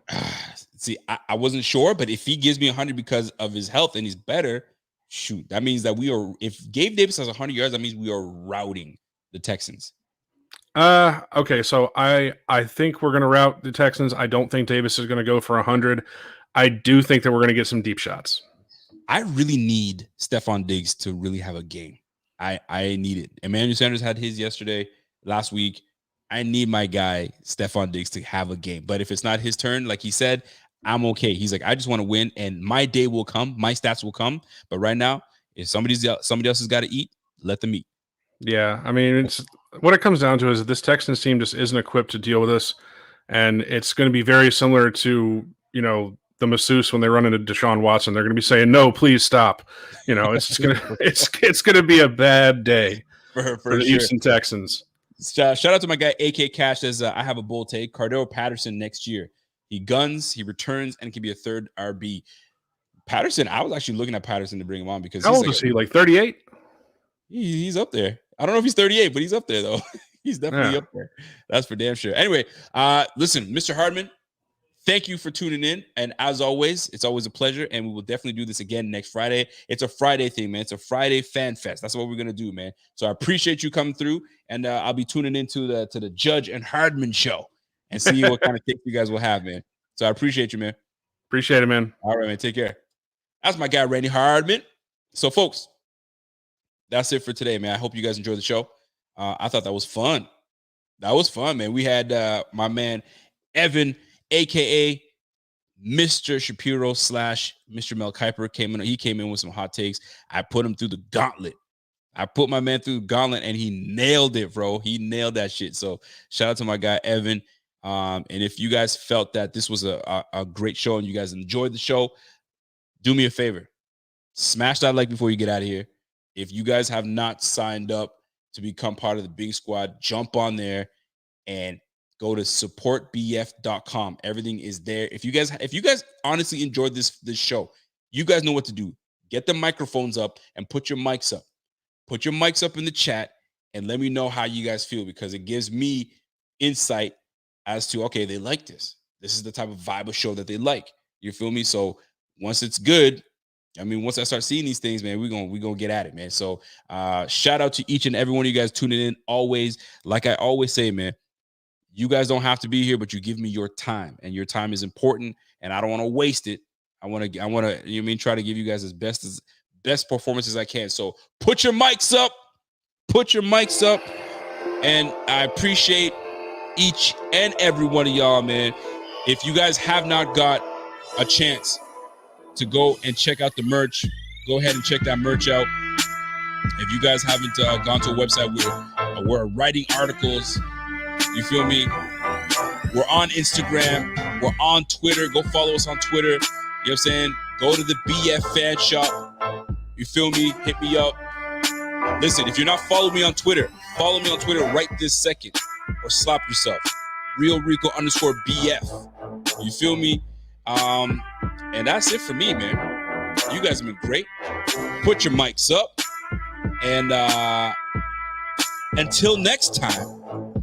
See, I wasn't sure, but if he gives me 100 because of his health and he's better, shoot, that means that if Gabe Davis has 100 yards, that means we are routing the Texans. Okay, so I think we're going to route the Texans. I don't think Davis is going to go for 100. I do think that we're going to get some deep shots. I really need Stephon Diggs to really have a game. I need it. Emmanuel Sanders had his last week. I need my guy, Stephon Diggs, to have a game. But if it's not his turn, like he said, I'm okay. He's like, I just want to win, and my day will come. My stats will come. But right now, if somebody else has got to eat, let them eat. Yeah, it's what it comes down to is that this Texans team just isn't equipped to deal with this, and it's going to be very similar to the masseuse when they run into Deshaun Watson. They're going to be saying, "No, please stop." It's gonna be a bad day for the Houston Texans. Shout out to my guy AK Cash says I have a bull take. Cordero Patterson next year. He guns, he returns, and can be a third RB. Patterson, I was actually looking at Patterson to bring him on because how old is he? Like 38? He's up there. I don't know if he's 38, but he's up there though. He's definitely up there. That's for damn sure. Anyway, listen, Mr. Hardman, Thank you for tuning in. And as always, it's always a pleasure. And we will definitely do this again next Friday. It's a Friday thing, man. It's a Friday fan fest. That's what we're going to do, man. So I appreciate you coming through. And I'll be tuning into the Judge and Hardman show and see what kind of takes you guys will have, man. So I appreciate you, man. Appreciate it, man. All right, man. Take care. That's my guy, Randy Hardman. So, folks, that's it for today, man. I hope you guys enjoyed the show. I thought that was fun. That was fun, man. We had my man, Evan, a.k.a. Mr. Shapiro / Mr. Mel Kiper came in. He came in with some hot takes. I put him through the gauntlet. I put my man through the gauntlet, and he nailed it, bro. He nailed that shit. So shout out to my guy, Evan. And if you guys felt that this was a great show and you guys enjoyed the show, do me a favor. Smash that like before you get out of here. If you guys have not signed up to become part of the Big Squad, jump on there and go to supportbf.com. Everything is there. If you guys honestly enjoyed this show, you guys know what to do. Get the microphones up and put your mics up. Put your mics up in the chat and let me know how you guys feel, because it gives me insight as to, okay, they like this. This is the type of vibe of show that they like. You feel me? So once it's good, I mean, once I start seeing these things, man, we're gonna get at it, man. So shout out to each and every one of you guys tuning in always. Like I always say, man, you guys don't have to be here, but you give me your time, and your time is important, and I don't want to waste it. I want to, you know what I mean, try to give you guys as best performance as I can. So put your mics up, and I appreciate each and every one of y'all, man. If you guys have not got a chance to go and check out the merch, go ahead and check that merch out. If you guys haven't gone to a website where we're writing articles, you feel me? We're on Instagram. We're on Twitter. Go follow us on Twitter. You know what I'm saying? Go to the BF fan shop. You feel me? Hit me up. Listen, if you're not following me on Twitter, follow me on Twitter right this second, or slap yourself. Real Rico _BF. You feel me? And that's it for me, man. You guys have been great. Put your mics up. And until next time,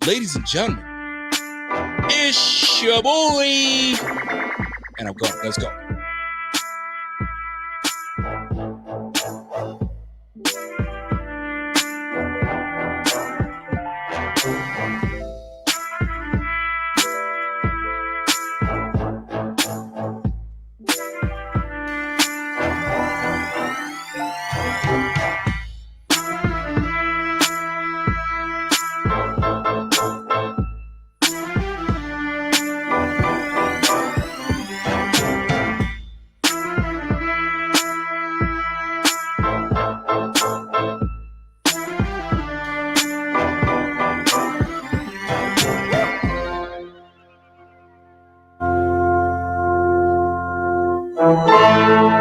ladies and gentlemen, it's your boy. And I'm going. Let's go. Thank you.